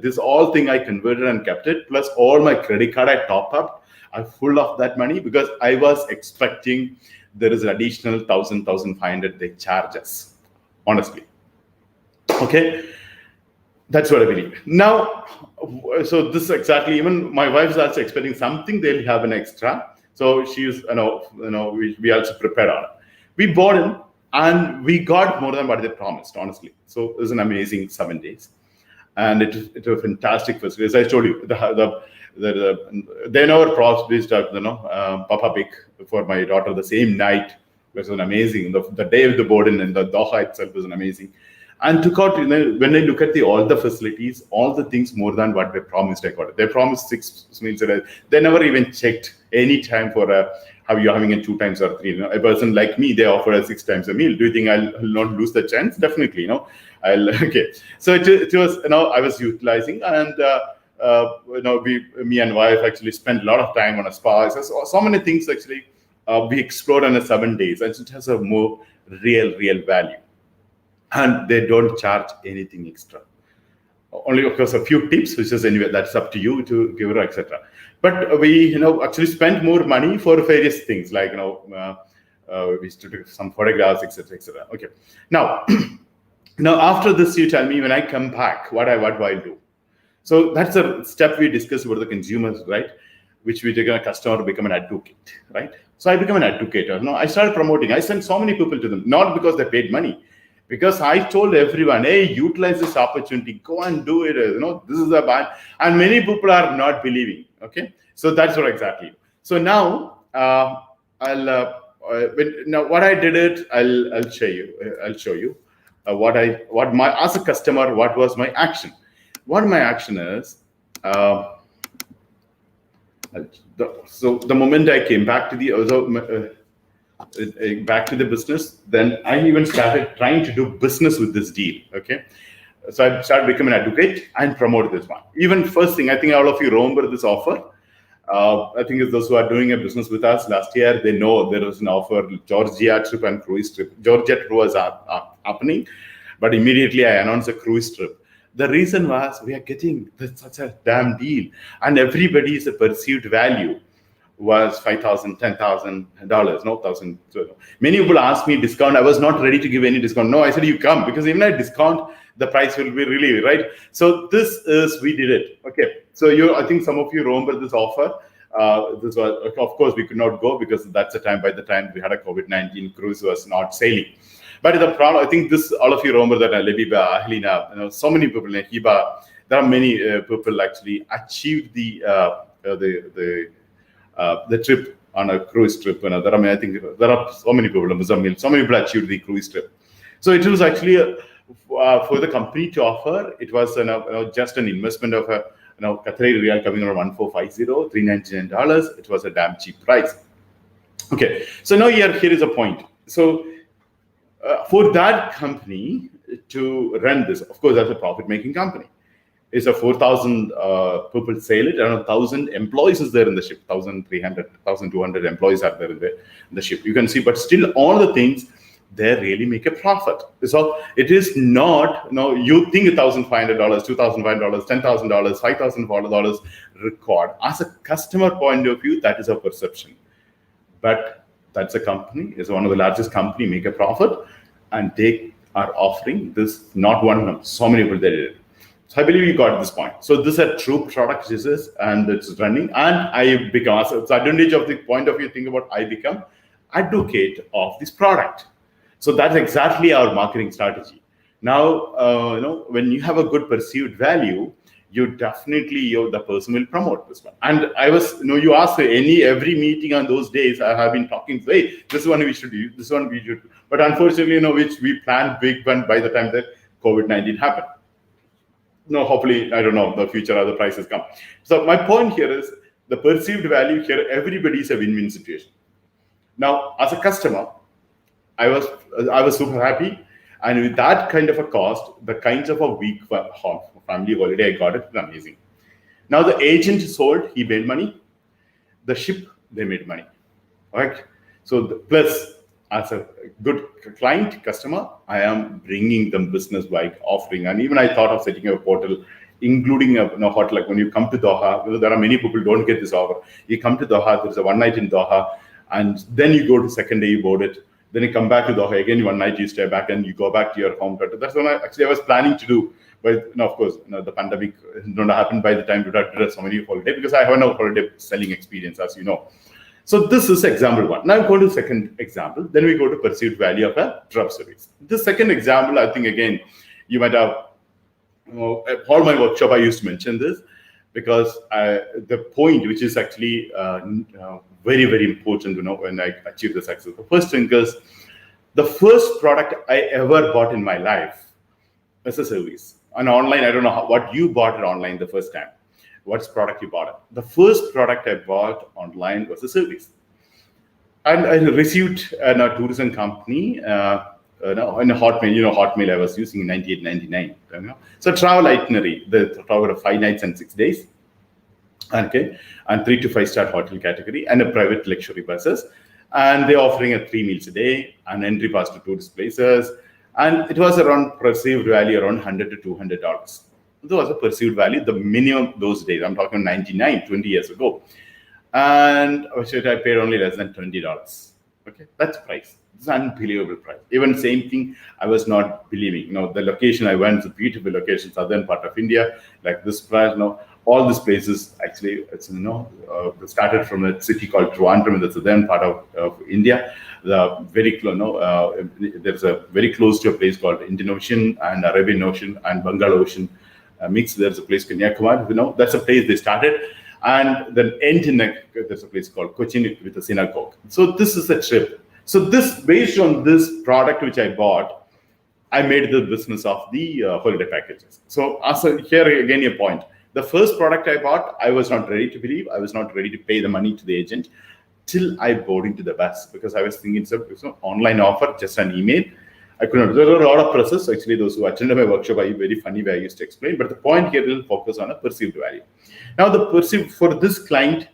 this all thing I converted and kept it, plus all my credit card I top up, I'm full of that money, because I was expecting there is an additional 1,000, 1,500 they charge us, honestly. Okay, that's what I believe. Now, so this is exactly, even my wife is also expecting something, they'll have an extra. So she's, we also prepared on it. We bought in, And we got more than what they promised, honestly. So it was an amazing 7 days. And it was fantastic facility. As I told you, they never promised Papa Big for my daughter the same night. It was an amazing. The day of the boarding and the Doha itself was an amazing. And took out, when I look at all the facilities, all the things more than what they promised, I got it. They promised 6 meals a day. They never even checked any time for how you're having it 2 times or 3. A person like me, they offer us 6 times a meal. Do you think I'll not lose the chance? Definitely, okay. So it was, I was utilizing, and me and wife actually spent a lot of time on a spa. So many things actually we explored on a 7 days, and it has a more real value. And they don't charge anything extra. Only, of course, a few tips, which is anyway, that's up to you to give her, etc. But we, actually spent more money for various things, like, we used to do some photographs, etc., etc. Okay. Now, after this, you tell me, when I come back, what do I do? So that's a step we discussed about the consumers, right? Which we take a customer to become an advocate, right? So I become an advocate. I started promoting. I sent so many people to them, not because they paid money, because I told everyone, hey, utilize this opportunity, go and do it. This is a bad, and many people are not believing. Okay, so that's what exactly. So now now what I did it, I'll show you. I'll show you as a customer, what was my action. What my action is. So the moment I came back to the business, then I even started trying to do business with this deal. Okay, so I started becoming an advocate and promote this one. Even first thing, I think all of you remember this offer. I think it's those who are doing a business with us last year, they know there was an offer, Georgia trip and cruise trip. Georgia trip was happening, but immediately I announced a cruise trip. The reason was we are getting such a damn deal, and everybody's perceived value was $5,000, $10,000, no thousand. So many people asked me discount. I was not ready to give any discount. No, I said you come, because even at discount, the price will be really right. So we did it. Okay. So I think some of you remember this offer. This was, of course, we could not go because that's the time. By the time we had a COVID-19, cruise was not sailing. But the problem, I think all of you remember that Lebiba, Ahlina, so many people in Hiba. There are many people actually achieved the trip on a cruise trip. I think there are so many people in Mozambique. So many people achieved the cruise trip. So it was actually for the company to offer. It was just an investment of Qatari Riyal coming around $1,450, $399. It was a damn cheap price. Okay, so now here is a point. So for that company to run this, of course, that's a profit-making company. It's a 4,000 people sail it, and 1,000 employees is there in the ship. 1,300, 1,200 employees are there in the ship. You can see, but still, all the things, they really make a profit. So it is not, you think $1,500, $2,500, $10,000, $5,000 record. As a customer point of view, that is a perception. But that's a company, is one of the largest company, make a profit, and they are offering this, not one, so many people that did it. So I believe you got this point. So this is a true product, and it's running, and I become, so it's advantage of the point of view, think about, I become advocate of this product. So that's exactly our marketing strategy. Now, when you have a good perceived value, you definitely, the person will promote this one. And I was, you ask every meeting on those days, I have been talking, hey, this one we should do, this one we should do. But unfortunately, which we planned big one by the time that COVID-19 happened. Hopefully, I don't know, the future other prices come. So my point here is the perceived value here, everybody is a win-win situation. Now, as a customer, I was super happy. And with that kind of a cost, the kinds of a week family holiday I got, it was amazing. Now the agent sold, he made money. The ship, they made money. Right? So plus, as a good client, customer, I am bringing them business by offering. And even I thought of setting up a portal, including a hotel. Like when you come to Doha, there are many people who don't get this offer. You come to Doha, there's a one night in Doha, and then you go to second day, you board it. Then you come back to Doha again, one night you stay back and you go back to your home. That's what I was planning to do. But of course, the pandemic didn't happen by the time to do so many holiday, because I have no holiday selling experience, as you know. So this is example one. Now go to second example. Then we go to perceived value of a drop service. The second example, I think again, you might have, all my workshop I used to mention this, because the point which is actually very, very important, when I achieve the success. The first thing is, the first product I ever bought in my life was a service. And online, I don't know what you bought it online the first time. What's product you bought? The first product I bought online was a service. And I received a tourism company, in a Hotmail, Hotmail I was using in 98, 99. So travel itinerary, the travel of 5 nights and 6 days. Okay, and 3 to 5 star hotel category, and a private luxury buses. And they're offering a 3 meals a day, an entry pass to tourist places. And it was around perceived value around $100 to $200. That was a perceived value, the minimum those days. I'm talking 99, 20 years ago. And I paid only less than $20. Okay, that's price. It's an unbelievable price. Even same thing, I was not believing. The location I went, it's a beautiful location, southern part of India, like this price. All these places actually, it's started from a city called Trivandrum in the southern part of India. Very close. There's a very close to a place called Indian Ocean and Arabian Ocean and Bengal Ocean mix. There's a place Kanyakumari. That's a place they started. And then there's a place called Cochin with a synagogue. So this is a trip. So this, based on this product which I bought, I made the business of the holiday packages. So here again a point. The first product I bought, I was not ready to believe. I was not ready to pay the money to the agent till I boarded into the bus, because I was thinking it's an online offer, just an email. I could not. There were a lot of process. Actually, those who attended my workshop, I very funny way I used to explain. But the point here will focus on a perceived value. Now, the perceived for this client,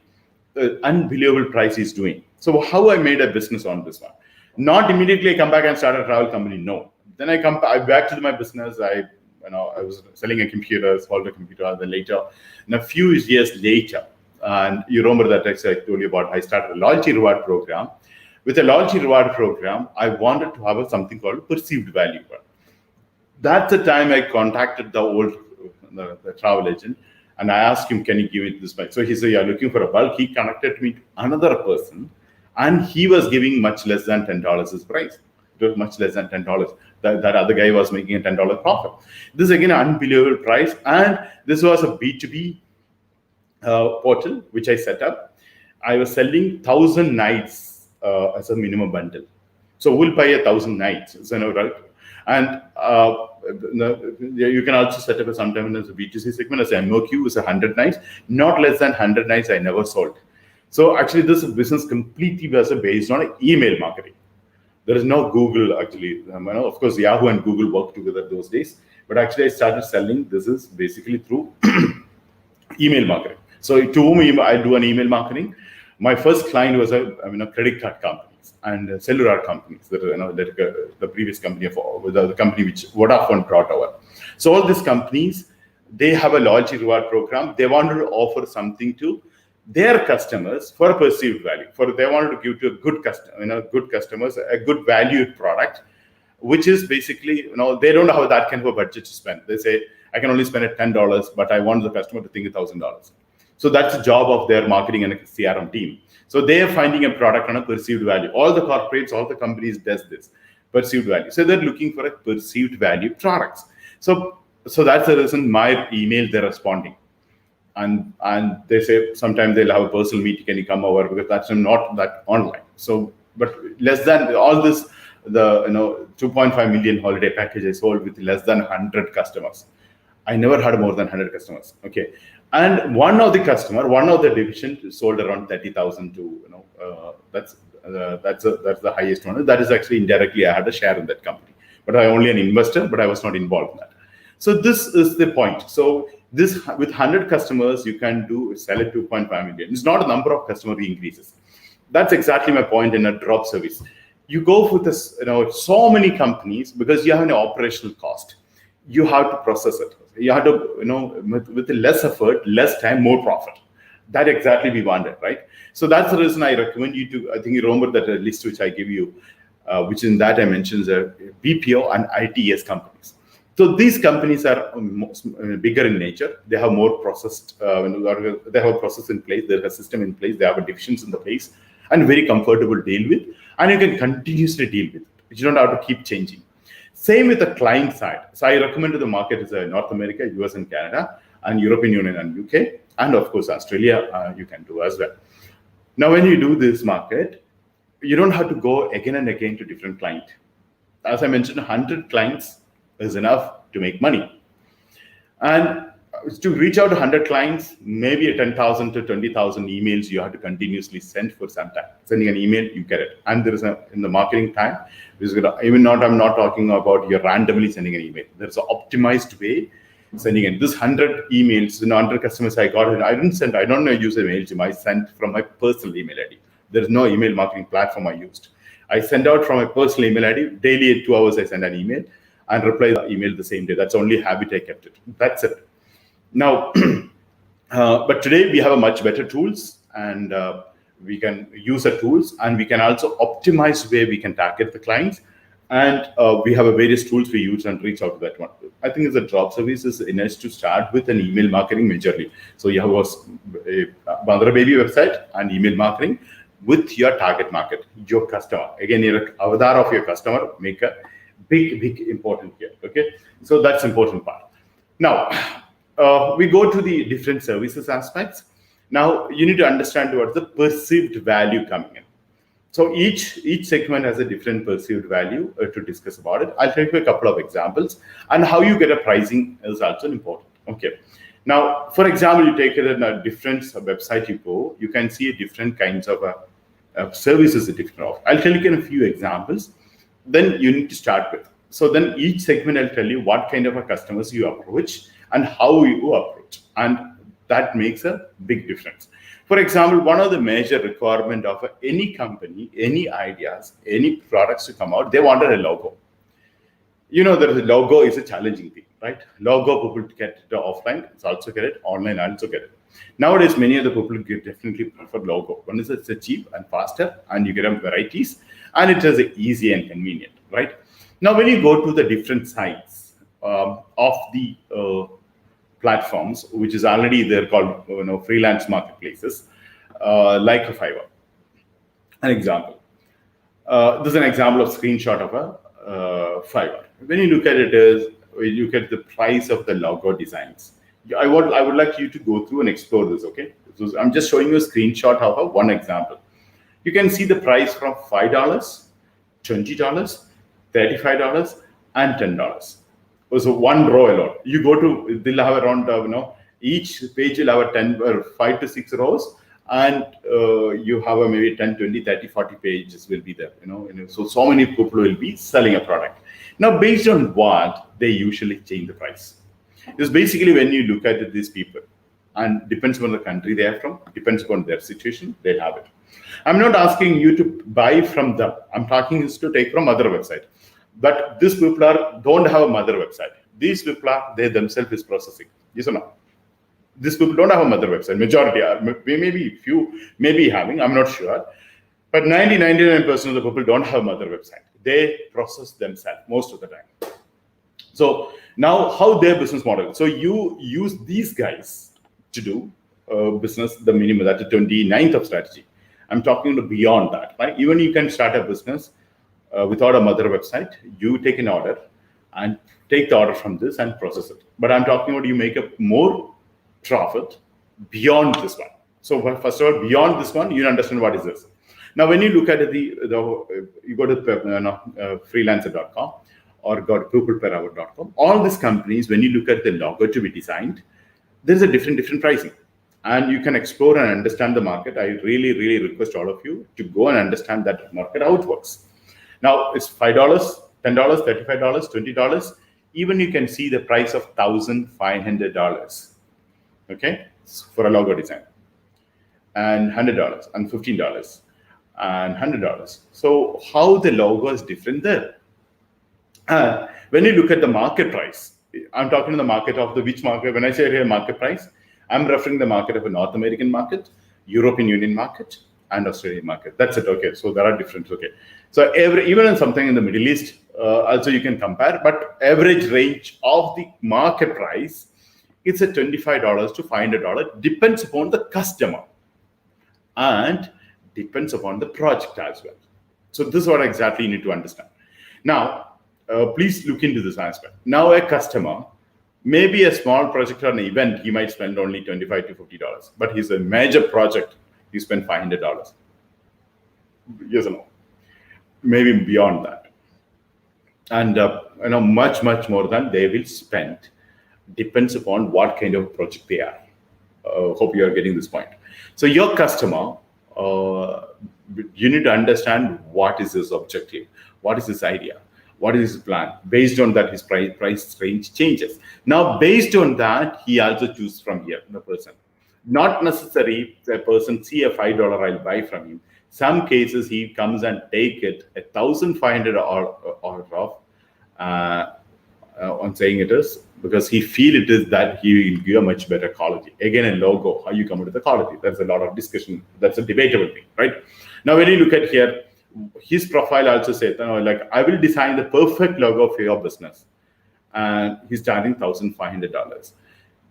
unbelievable price is doing. So how I made a business on this one? Not immediately come back and start a travel company. No. Then I back to my business. I was selling a computer, sold a computer. Then later, a few years later, and you remember that I told you about, I started a loyalty reward program. With a loyalty reward program, I wanted to have something called perceived value. That's the time I contacted the travel agent, and I asked him, can you give me this much? So he said, you're looking for a bulk. He connected me to another person, and he was giving much less than $10 his price. It was much less than $10. That other guy was making a $10 profit. This is again an unbelievable price. And this was a B2B portal, which I set up. I was selling 1,000 nights as a minimum bundle. So we'll buy 1,000 nights, right? And you can also set up sometime as a B2C segment as a MOQ is 100 nights. Not less than 100 nights I never sold. So actually this business completely was based on email marketing. There is no Google actually. Of course, Yahoo and Google worked together those days. But actually I started selling. This is basically through email marketing. So to whom I do an email marketing. My first client was a credit card companies and cellular companies. The previous company the company which Vodafone brought over. So all these companies, they have a loyalty reward program. They wanted to offer something to their customers for a perceived value. They wanted to give to a good customer, good customers a good valued product, which is basically they don't have that kind of a budget to spend. They say I can only spend $10, but I want the customer to think $1,000. So that's the job of their marketing and CRM team. So they are finding a product on a perceived value. All the corporates, all the companies does this perceived value. So they're looking for a perceived value products. So that's the reason my email they're responding. And they say sometimes they'll have a personal meeting, can you come over, because that's not that online. So, but less than all this, the 2.5 million holiday package I sold with less than 100 customers. I never had more than 100 customers. Okay. And one of the division sold around 30,000 to, that's the highest one. That is actually indirectly, I had a share in that company, but I only an investor, but I was not involved in that. So this is the point. So this with 100 customers, you can sell at 2.5 million. It's not a number of customer increases. That's exactly my point in a drop service. You go with this, so many companies because you have an operational cost. You have to process it. You have to, with less effort, less time, more profit. That exactly we wanted, right? So that's the reason I recommend you to, I think you remember that list which I give you, which in that I mentioned BPO and ITS companies. So these companies are bigger in nature. They have more processed, they have a process in place. They have a system in place. They have a divisions in the place. and very comfortable to deal with, and you can continuously deal with it. You don't have to keep changing. Same with the client side. So I recommend to the market is North America, US and Canada, and European Union and UK, and of course Australia you can do as well. Now when you do this market, you don't have to go again and again to different client. As I mentioned, 100 clients is enough to make money. And to reach out to 100 clients, maybe 10,000 to 20,000 emails you have to continuously send for some time. Sending an email, you get it. And there is in the marketing time, I'm not talking about you're randomly sending an email. There's an optimized way sending in. This 100 emails, 100 customers I got, I don't know use a MailChimp. I sent from my personal email ID. There's no email marketing platform I used. I send out from my personal email ID. Daily at 2 hours, I send an email and reply the email the same day. That's only habit I kept it. That's it. Now, but today we have a much better tools, and we can use the tools, and we can also optimize where we can target the clients. And we have a various tools we use and reach out to that one. I think it's a job service is nice to start with an email marketing majorly. So you have a Bandra Baby website and email marketing with your target market, your customer. Again, your avatar of your customer make a big important here. Okay, so that's important part. Now we go to the different services aspects. Now you need to understand what's the perceived value coming in. So each segment has a different perceived value to discuss about it. I'll take you a couple of examples, and how you get a pricing is also important. Okay. Now, for example, you take it in a different website you go, you can see different kinds of services that different of. I'll tell you in a few examples. Then you need to start with. So then each segment I'll tell you what kind of a customers you approach and how you approach, and that makes a big difference. For example, one of the major requirement of any company, any ideas, any products to come out, they wanted a logo. You know, the logo is a challenging thing, right? Logo people get it offline, it's also get it online, also get it. Nowadays, many of the people definitely prefer logo. One is it's cheap and faster, and you get them varieties, and it is easy and convenient, right? Now, when you go to the different sites of the platforms, which is already there called freelance marketplaces, like a Fiverr. An example. This is an example of screenshot of a Fiverr. When you look at it, you look at the price of the logo designs. I would like you to go through and explore this. Okay, so I'm just showing you a screenshot of one example. You can see the price from $5, $20, $35, and $10. So one row alone. You go to, they'll have around, each page will have 5 to 6 rows, and you have maybe 10, 20, 30, 40 pages will be there. So many people will be selling a product. Now, based on what they usually change the price. Because basically when you look at these people, and depends upon the country they are from, depends upon their situation, they have it. I'm not asking you to buy from them. I'm talking is to take from other website. But these people don't have a mother website. These people they themselves is processing. Yes or no? These people don't have a mother website. Majority are, maybe few may be having, I'm not sure. But 99% of the people don't have a mother website. They process themselves most of the time. So now how their business model. So you use these guys to do business, the minimum, that's the 29th of strategy. I'm talking beyond that, right? Even you can start a business without a mother website. You take an order and take the order from this and process it. But I'm talking about you make a more profit beyond this one. So first of all, beyond this one, you understand what is this. Now, when you look at you go to freelancer.com or go to peopleperhour.com, all these companies, when you look at the logo to be designed, there's a different pricing. And you can explore and understand the market. I really request all of you to go and understand that market, how it works. Now, it's $5, $10, $35, $20. Even you can see the price of $1,500, okay, for a logo design. And $100 and $15 and $100. So how the logo is different there. When you look at the market price, I'm talking the market of which market. When I say here market price, I'm referring the market of a North American market, European Union market, and Australian market. That's it. Okay, so there are different. Okay, so even in something in the Middle East, also you can compare. But average range of the market price, it's $25 to $500. Depends upon the customer, and depends upon the project as well. So this is what exactly you need to understand. Now, please look into this aspect. Now, a customer, maybe a small project or an event, he might spend only $25 to $50, but he's a major project, he spend $500. Yes or no? Maybe beyond that. And much more than they will spend. Depends upon what kind of project they are. Hope you are getting this point. So your customer, you need to understand what is his objective, what is his idea, what is his plan. Based on that, his price range changes. Now, based on that, he also chooses from here, the person. Not necessarily the person see a $5, I'll buy from him. Some cases he comes and take it 1,500 or off on saying it is, because he feel it is that he will give a much better quality. Again, a logo, how you come into the quality. There's a lot of discussion. That's a debatable thing, right? Now, when you look at here, his profile also said, like, I will design the perfect logo for your business. And he's charging $1,500.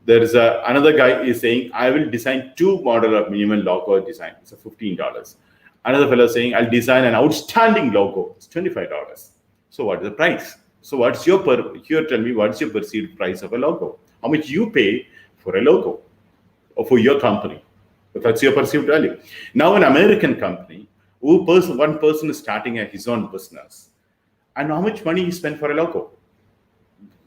There is another guy is saying, I will design 2 model of minimum logo design. It's $15. Another fellow saying, I'll design an outstanding logo. It's $25. So what is the price? So what's your here? Tell me, what's your perceived price of a logo? How much you pay for a logo or for your company? That's your perceived value. Now, an American company, one person is starting his own business, and how much money he spent for a logo?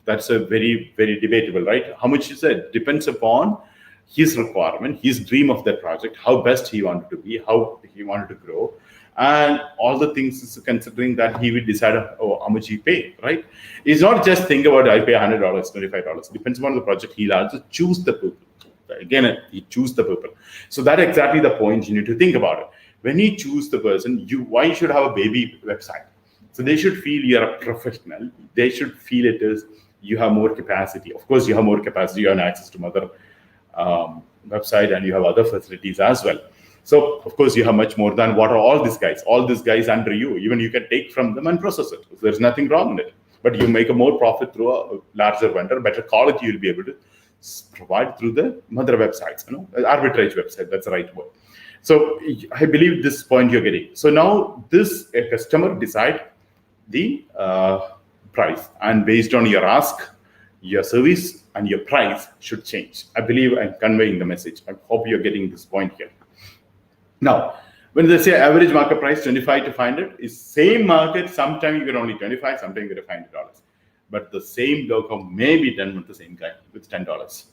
That's a very, very debatable, right? How much is it? Depends upon his requirement, his dream of that project, how best he wanted to be, how he wanted to grow, and all the things is considering that he will decide how much he pay, right? It's not just think about I pay $100, $25. Depends upon the project. He'll also choose the people. Again, he choose the people. So that's exactly the point you need to think about it. When you choose the person, why you should have a baby website? So they should feel you're a professional. They should feel it is you have more capacity. Of course, you have more capacity. You have access to mother website, and you have other facilities as well. So, of course, you have much more than what are all these guys under you. Even you can take from them and process it. There's nothing wrong in it. But you make a more profit through a larger vendor, better quality you'll be able to provide through the mother websites, arbitrage website, that's the right word. So I believe this point you're getting. So now a customer decide the price, and based on your ask, your service and your price should change. I believe I'm conveying the message. I hope you're getting this point here. Now, when they say average market price 25 to 500 is same market, sometimes you get only 25, sometimes you get $500. But the same logo may be done with the same guy with $10.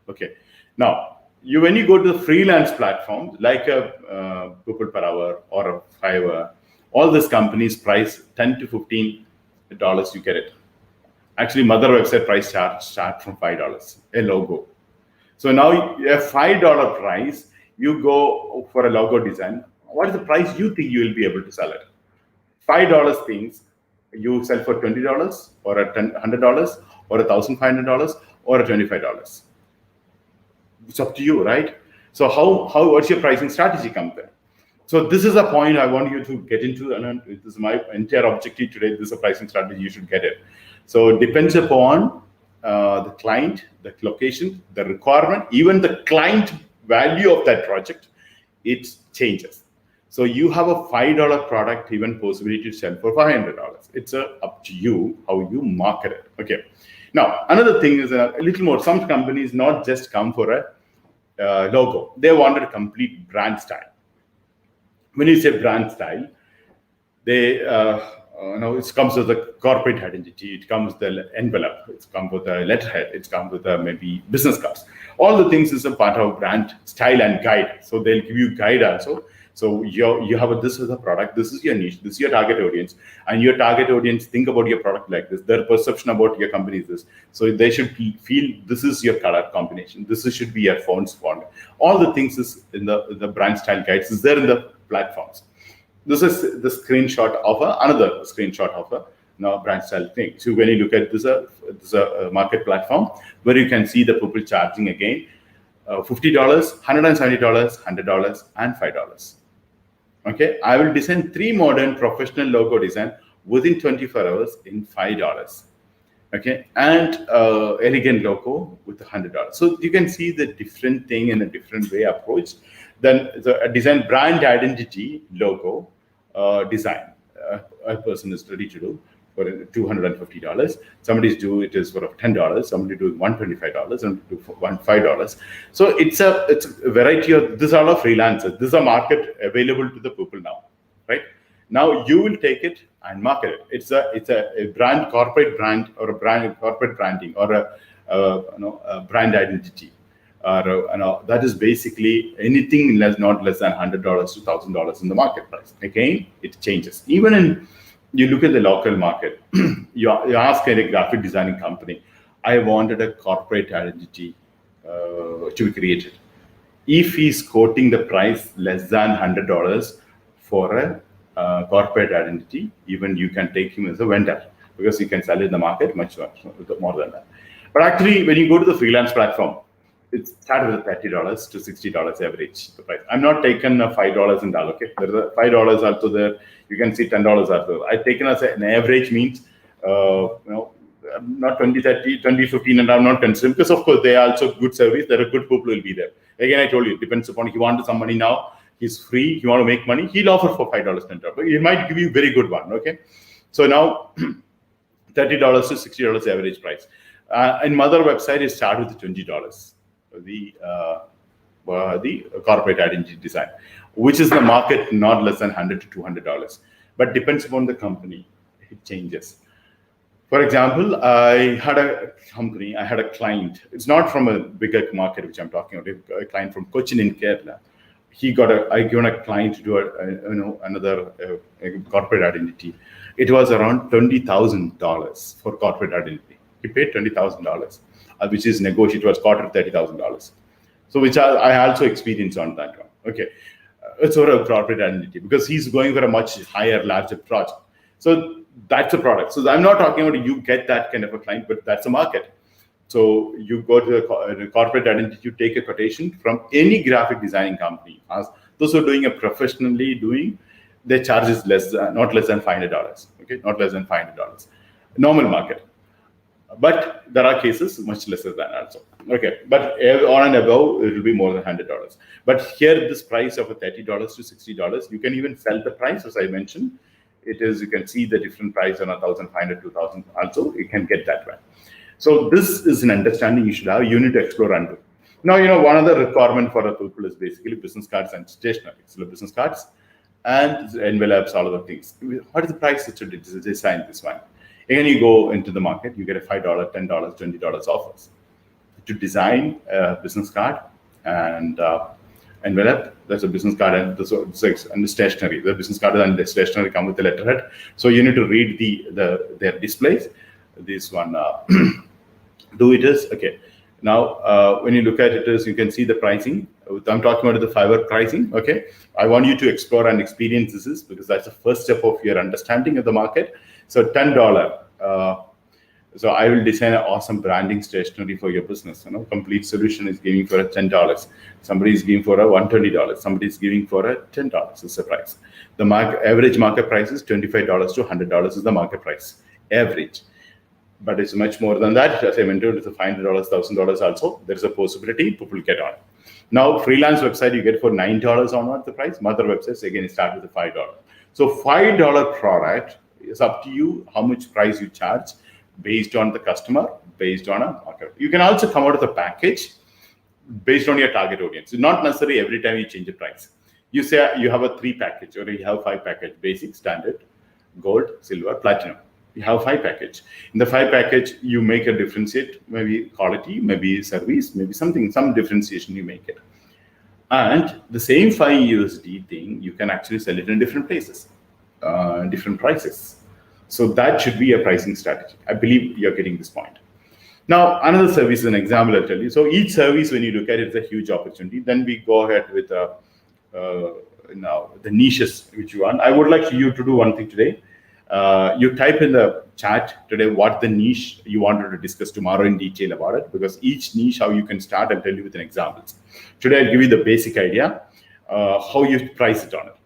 Okay. Now, when you go to the freelance platform, like a Google per hour or a Fiverr, all these companies price $10 to $15, you get it. Actually, mother website price start from $5, a logo. So now a $5 price, you go for a logo design. What is the price you think you will be able to sell it? $5 things you sell for $20 or $100 or $1,500 or $25. It's up to you, right? So what's your pricing strategy come there? So this is a point I want you to get into, and this is my entire objective today. This is a pricing strategy, you should get it. So it depends upon the client, the location, the requirement, even the client value of that project, it changes. So you have a $5 product, even possibility to sell for $500. It's up to you how you market it. Okay. Now, another thing is a little more. Some companies not just come for a logo. They wanted a complete brand style. When you say brand style, they it comes with the corporate identity. It comes with the envelope. It comes with the letterhead. It comes with maybe business cards. All the things is a part of brand style and guide. So they'll give you guide also. So you have this is a product. This is your niche. This is your target audience, and your target audience think about your product like this. Their perception about your company is this. So they should feel this is your color combination. This should be your font. All the things is in the brand style guides is there in the platforms. This is the screenshot of another screenshot of a brand style thing. So when you look at this a market platform where you can see the people charging again $50, $170, $100, and $5. Okay, I will design 3 modern professional logo design within 24 hours in $5. Okay, and elegant logo with $100. So you can see the different thing in a different way approach. Then the design brand identity logo design. A person is ready to do for $250. Somebody's do it is for $10. Somebody do $125. Somebody do for $5. So it's a variety of, these are all freelancers. This is a market available to the people now, right? Now you will take it and market it. It's a brand, corporate brand, or a brand, corporate branding, or a brand identity. That is basically anything not less than $100 to $1,000 in the marketplace. Again, it changes. Even in, you look at the local market, you ask a graphic designing company, I wanted a corporate identity to be created. If he's quoting the price less than $100 for a corporate identity, even you can take him as a vendor, because you can sell in the market much more than that. But actually, when you go to the freelance platform, it started with $30 to $60 average the price. I'm not taken $5 and all. Okay, there's a $5 also there. You can see $10 also. I've taken as an average means, not 20, 30, 20, 15, and I'm not considering, because of course they are also good service. There are good people will be there. Again, I told you, it depends upon, he wants some money now, he's free, he want to make money, he'll offer for $5, $10. He might give you very good one. Okay, so now $30 to $60 average price. In Mother website, it started with $20. The corporate identity design, which is the market not less than $100 to $200, but depends upon the company, it changes. For example, I had a client. It's not from a bigger market which I'm talking about. A client from Cochin in Kerala. I given a client to do another corporate identity. It was around $20,000 for corporate identity. He paid $20,000. Which is negotiated, was quarter $30,000. So which I also experienced on that one. Okay, it's sort of corporate identity, because he's going for a much higher, larger project. So that's a product. So I'm not talking about you get that kind of a client, but that's a market. So you go to the corporate identity, you take a quotation from any graphic designing company. As those who are doing it professionally, their charge is not less than $500. Okay, not less than $500. Normal market. But there are cases much lesser than also. Okay, but on and above, it will be more than $100. But here, this price of $30 to $60, you can even sell the price, as I mentioned. It is, you can see the different price on 1,500, 2,000 also, you can get that one. So this is an understanding you should have. You need to explore and do. Now, one other requirement for a people is basically business cards and stationery. So business cards and envelopes, all of the things. What is the price to design this one? Again, you go into the market, you get a $5, $10, $20 offers to design a business card and envelope. That's a business card and the stationery. The business card and the stationery come with the letterhead. So you need to read their displays. This one, do it is okay. Now, when you look at it, you can see the pricing. I'm talking about the Fiverr pricing. Okay, I want you to explore and experience this, because that's the first step of your understanding of the market. So $10. So I will design an awesome branding stationery for your business. Complete solution is giving for $10. Somebody is giving for $120. Somebody is giving for $10. It's the price. The average market price is $25 to $100 is the market price average. But it's much more than that. As I mentioned, it's $500, $1,000 also. There's a possibility people get on. Now, freelance website you get for $9 onward the price. Mother websites again start with the $5. So $5 product. It's up to you how much price you charge based on the customer, based on a market. You can also come out with a package based on your target audience. It's not necessarily every time you change the price. You say you have a 3 package or you have 5 package: basic, standard, gold, silver, platinum. You have 5 package. In the 5 package, you make a differentiate, maybe quality, maybe service, maybe some differentiation you make it. And the same 5 USD thing, you can actually sell it in different places. Different prices. So that should be a pricing strategy. I believe you're getting this point. Now, another service, an example I'll tell you. So each service, when you look at it, is a huge opportunity. Then we go ahead with now the niches which you want. I would like you to do one thing today. You type in the chat today what the niche you wanted to discuss tomorrow in detail about it, because each niche, how you can start, I'll tell you with an examples. Today, I'll give you the basic idea, how you price it on it.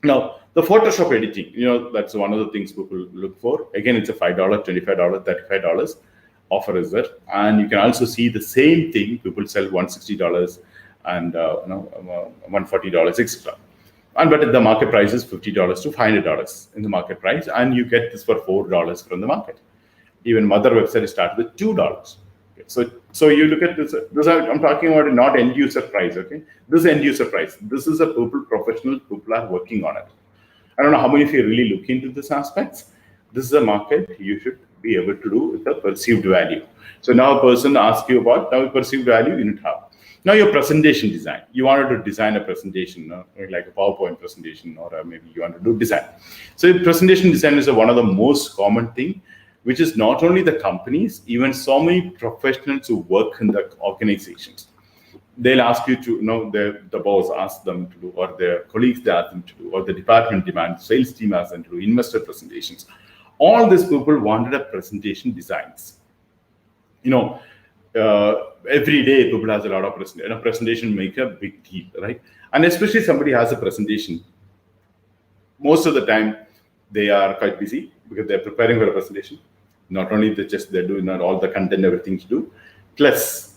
Now, the Photoshop editing, that's one of the things people look for. Again, it's a $5, $25, $35 offer is there. And you can also see the same thing. People sell $160 and $140, etc. But the market price is $50 to $500 in the market price, and you get this for $4 from the market. Even Mother website started with $2. Okay. So you look at this. I'm talking about not end user price. Okay, this is end user price. This is a professional people are working on it. I don't know how many of you really look into this aspects. This is a market you should be able to do with a perceived value. So now a person asks you about now perceived value you need to have. Now your presentation design. You wanted to design a presentation, like a PowerPoint presentation, or maybe you want to do design. So presentation design is one of the most common thing, which is not only the companies, even so many professionals who work in the organizations. They'll ask you to, the boss asks them to do, or their colleagues they ask them to do, or the department demands, sales team asks them to do, investor presentations. All these people wanted a presentation designs. Every day people has a lot of presentation. A presentation make a big deal, right? And especially somebody has a presentation. Most of the time they are quite busy because they're preparing for a presentation. Not only they're doing all the content, everything to do. Plus,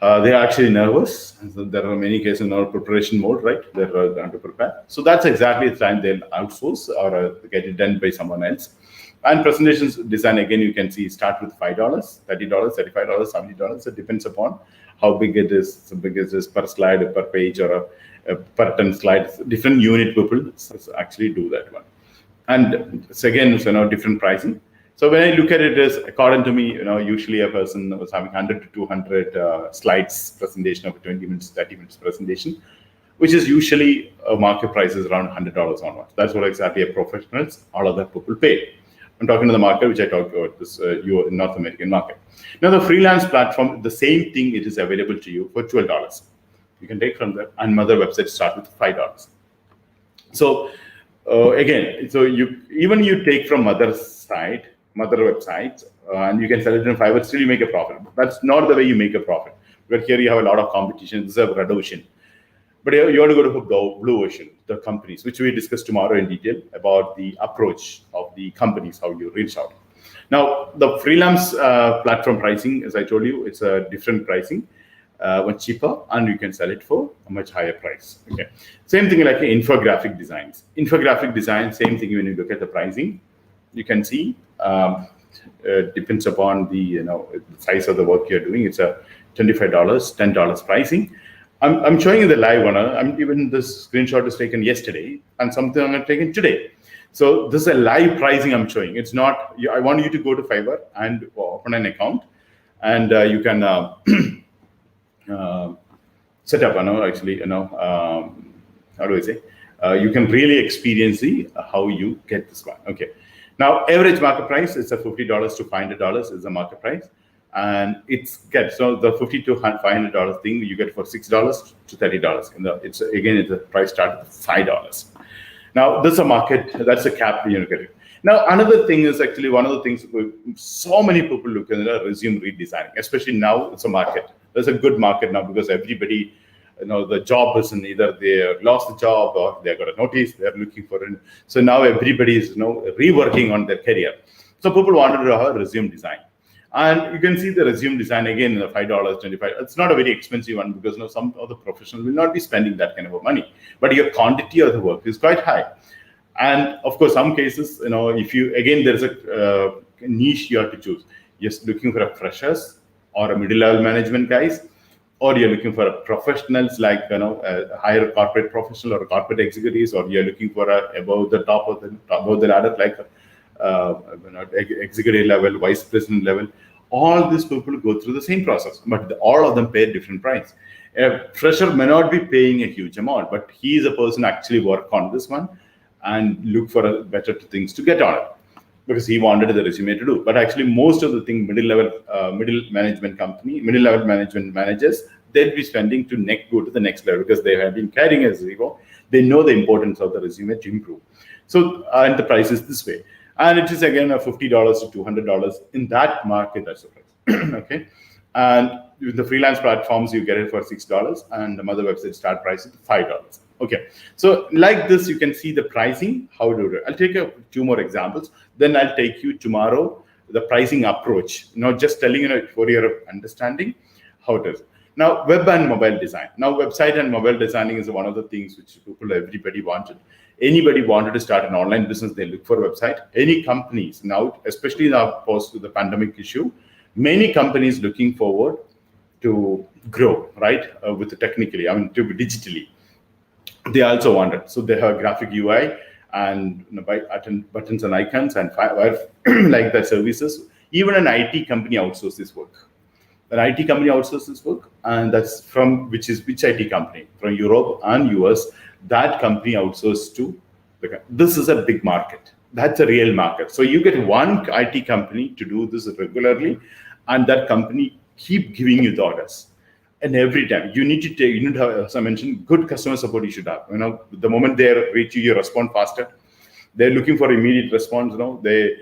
they are actually nervous. And so there are many cases in our preparation mode, right? They're going to prepare. So that's exactly the time they'll outsource or get it done by someone else. And presentations design, again, you can see start with $5, $30, $35, $70. It depends upon how big it is. How big it is per slide, per page, or a per 10 slides. Different unit people actually do that one. And it's again, different pricing. So when I look at it, as according to me, usually a person was having 100 to 200 slides presentation of a 20 minutes, 30 minutes presentation, which is usually a market price is around $100 onwards. That's what exactly a professionals, all other people pay. I'm talking to the market, which I talked about, this North American market. Now, the freelance platform, the same thing, it is available to you for $12. You can take from there, and Mother website start with $5. So again, so you take from Mother's side, Mother websites, and you can sell it in Fiverr, still you make a profit. That's not the way you make a profit. But here you have a lot of competition. This is a red ocean. But you want to go to Blue Ocean, the companies, which we discuss tomorrow in detail about the approach of the companies, how you reach out. Now, the freelance platform pricing, as I told you, it's a different pricing, much cheaper, and you can sell it for a much higher price. Okay. Same thing like infographic designs. Infographic design, same thing when you look at the pricing, you can see depends upon the size of the work you're doing. It's a $25, $10 pricing. I'm showing you the live one. Even this screenshot is taken yesterday, and something I'm taken today. So this is a live pricing I'm showing. It's not. I want you to go to Fiverr and open an account, and you can set up. How do I say? You can really experience how you get this one. Okay. Now, average market price is a $50 to $500 is the market price. And it's so the $50 to $500 thing you get for $6 to $30. It's a price start at $5. Now this is a market, that's a cap you get it. Now another thing is actually one of the things so many people look at resume redesigning, especially now it's a market. There's a good market now because everybody, the job is either they lost the job or they got a notice, they're looking for it. So now everybody is reworking on their career. So people wanted to have a resume design. And you can see the resume design again in the $5, $25. It's not a very expensive one because some of the professionals will not be spending that kind of money. But your quantity of the work is quite high. And of course, some cases, if there's a niche you have to choose. You're looking for a freshers or a middle-level management guys, or you're looking for a professionals like a higher corporate professional or corporate executives, or you're looking for above the ladder like executive level, vice president level. All these people go through the same process, but all of them pay a different price. A fresher may not be paying a huge amount, but he is a person actually work on this one and look for better things to get on it because he wanted the resume to do. But actually, most of the thing middle management managers, they'll be spending to go to the next level because they have been carrying a zero. They know the importance of the resume to improve. So, and the price is this way. And it is again a $50 to $200 in that market. That's the price. Okay, and with the freelance platforms, you get it for $6, and the Mother website start price is $5. Okay, so like this, you can see the pricing. How to do it? I'll take two more examples. Then I'll take you tomorrow the pricing approach. Just telling for your understanding how it is. Now, web and mobile design. Now, website and mobile designing is one of the things which everybody wanted. Anybody wanted to start an online business, they look for a website. Any companies now, especially now post the pandemic issue, many companies looking forward to grow, right? With technically, to digitally. They also want it. So they have graphic UI and buttons and icons and like the services. Even an IT company outsources this work. An IT company outsources this work, and that's from which IT company? From Europe and US. That company outsources to. This is a big market. That's a real market. So you get one IT company to do this regularly, and that company keep giving you the orders. And every time you need to have, as I mentioned, good customer support you should have. The moment they reach you, you respond faster. They're looking for immediate response. They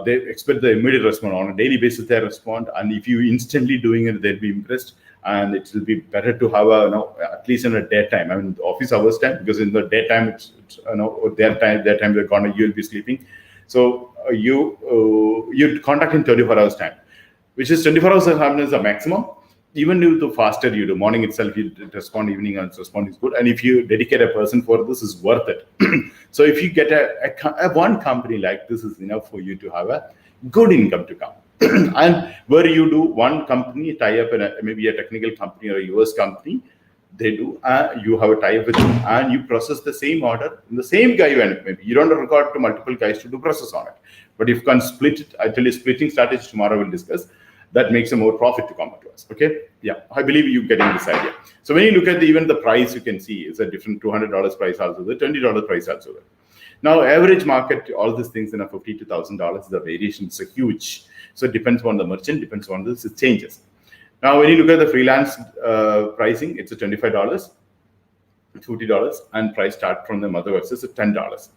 expect the immediate response on a daily basis. They respond, and if you instantly doing it, they'll be impressed. And it will be better to have at least in a daytime. Office hours time, because in the daytime it's their time they're gone. You'll be sleeping, so you contact in 24 hours time, which is 24 hours is the maximum. Even if the faster you do, morning itself you respond, evening and respond is good. And if you dedicate a person for this, is worth it. So if you get a one company like this, is enough for you to have a good income to come. And where you do one company tie up in maybe a technical company or a US company, they do you have a tie up with them, and you process the same order in the same guy. And maybe you don't record to multiple guys to do process on it, but if you can split it, I tell you splitting strategy tomorrow we'll discuss. That makes a more profit to come to us. Okay, yeah, I believe you getting this idea. So when you look at even the price, you can see it's a different $200 price also, the $20 price also. Now, average market, all these things in a $50 to $1,000, the variations are huge. So it depends on the merchant, depends on this, it changes. Now, when you look at the freelance pricing, it's a $25, $50, and price start from the mother website at $10.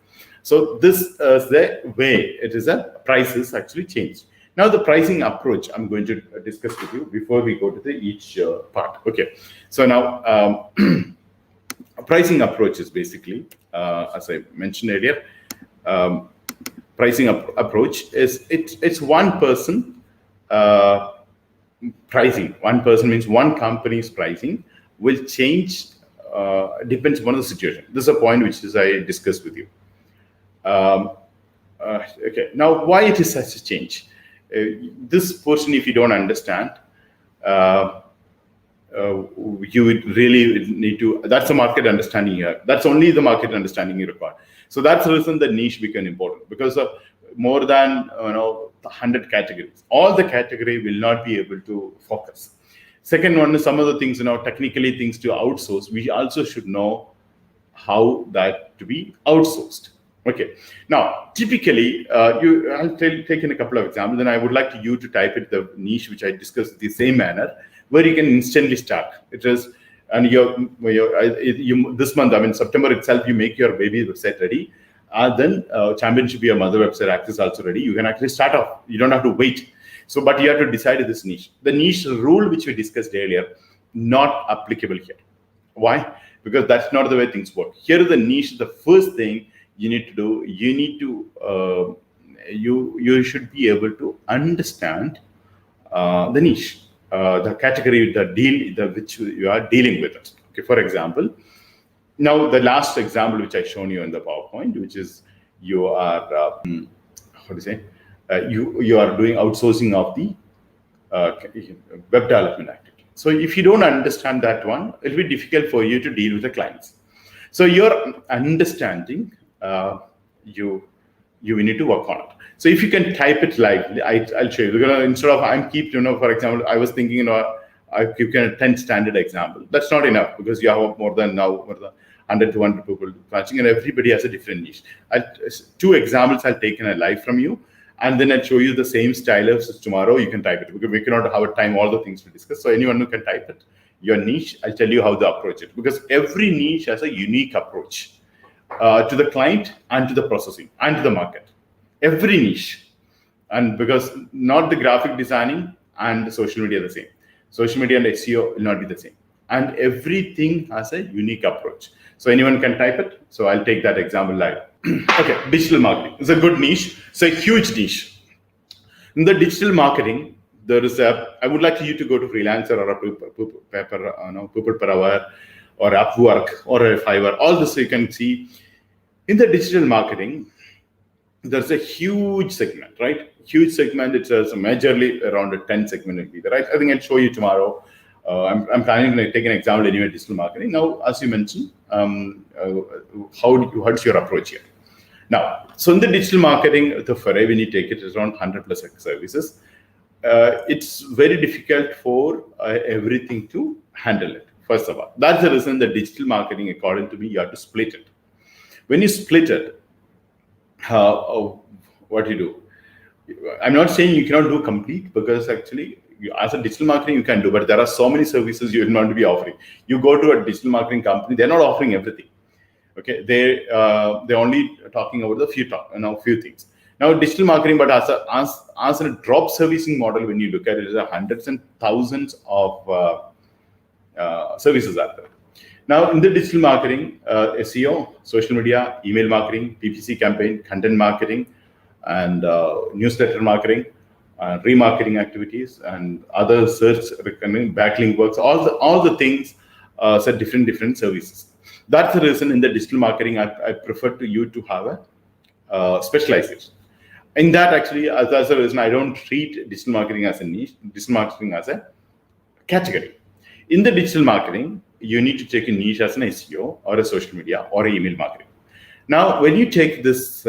So this is the way it is. A prices actually changed. Now, the pricing approach I'm going to discuss with you before we go to each part. Okay, so now pricing approach is basically, as I mentioned earlier, pricing approach is it's one person pricing. One person means one company's pricing will change, depends on the situation. This is a point which I discussed with you. Okay, now why it is such a change? This portion, if you don't understand, you would really need to, that's the market understanding here. That's only the market understanding you require. So that's the reason the niche became important, because of more than 100 categories. All the category will not be able to focus. Second one is some of the things, technically things to outsource. We also should know how that to be outsourced. Okay. Now, typically, I'll take in a couple of examples, and I would like you to type it the niche which I discussed the same manner, where you can instantly start. It is, and this month, September itself, you make your baby website ready. Then championship, your mother website access also ready. You can actually start off. You don't have to wait. So, but you have to decide this niche. The niche rule which we discussed earlier, not applicable here. Why? Because that's not the way things work. Here is the niche. The first thing you need to do, you should be able to understand the niche, the category, which you are dealing with it. Okay, for example, now the last example which I shown you in the PowerPoint, which is you are you are doing outsourcing of the web development activity. So if you don't understand that one, it'll be difficult for you to deal with the clients. So your understanding, you need to work on it. So if you can type it lively, I'll show you. Because instead of for example, I was thinking, I give a 10 standard example. That's not enough, because you have more than 100 to 100 people watching, and everybody has a different niche. 2 examples I'll take in a live from you, and then I'll show you the same style as tomorrow. You can type it, because we cannot have a time all the things to discuss. So anyone who can type it, your niche, I'll tell you how to approach it, because every niche has a unique approach to the client and to the processing and to the market. Every niche. And because not the graphic designing and the social media are the same. Social media and SEO will not be the same. And everything has a unique approach. So anyone can type it. So I'll take that example live. Okay, digital marketing is a good niche. It's a huge niche. In the digital marketing, I would like you to go to Freelancer or a People Per Hour or Upwork or a Fiverr. All this you can see in the digital marketing. There's a huge segment, right? Huge segment. It's majorly around a 10 segment will be there. Right? I think I'll show you tomorrow. I'm planning to take an example anyway, digital marketing. Now, as you mentioned, what's your approach here? Now, so in the digital marketing, the foray, when you take it, is around 100 plus services. It's very difficult for everything to handle it. First of all, that's the reason the digital marketing, according to me, you have to split it. When you split it, what you do? I'm not saying you cannot do complete, because actually, as a digital marketing, you can do, but there are so many services you will not be offering. You go to a digital marketing company, they're not offering everything. Okay, they're only talking about the few things. Now, digital marketing, but as a drop servicing model, when you look at it, there are hundreds and thousands of services out there. Now, in the digital marketing, SEO, social media, email marketing, PPC campaign, content marketing, and newsletter marketing, remarketing activities, and other search backlink works, all the things are different services. That's the reason in the digital marketing, I prefer you to have a specialization. In that, actually, that's the reason I don't treat digital marketing as a niche, digital marketing as a category. In the digital marketing, you need to take a niche as an SEO or a social media or email marketing. Now, when you take this,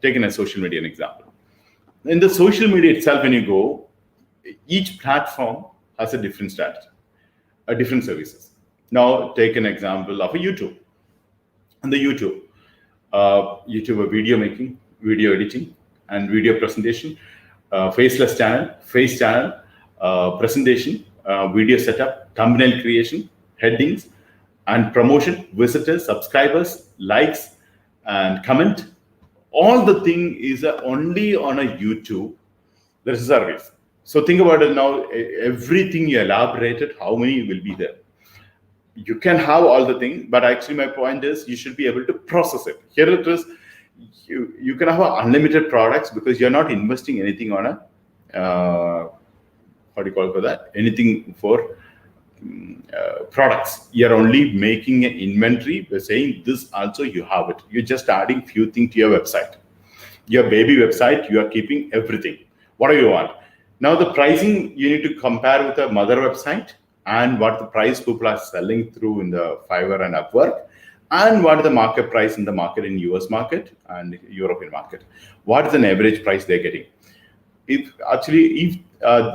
taking a social media an example, in the social media itself, when you go, each platform has a different strategy, different services. Now, take an example of a YouTube. On the YouTube video making, video editing, and video presentation, faceless channel, face channel, presentation, video setup, thumbnail creation, headings, and promotion, visitors, subscribers, likes, and comment. All the thing is only on a YouTube. There is a service. So think about it now. Everything you elaborated, how many will be there? You can have all the things, but actually my point is you should be able to process it. Here it is. You can have unlimited products because you're not investing anything on anything for products. You're only making an inventory by saying this also you have it. You're just adding few things to your website. Your baby website, you are keeping everything. What do you want? Now the pricing you need to compare with a mother website and what the price people are selling through in the Fiverr and Upwork, and what is the market price in the market in US market and European market. What is an average price they're getting? If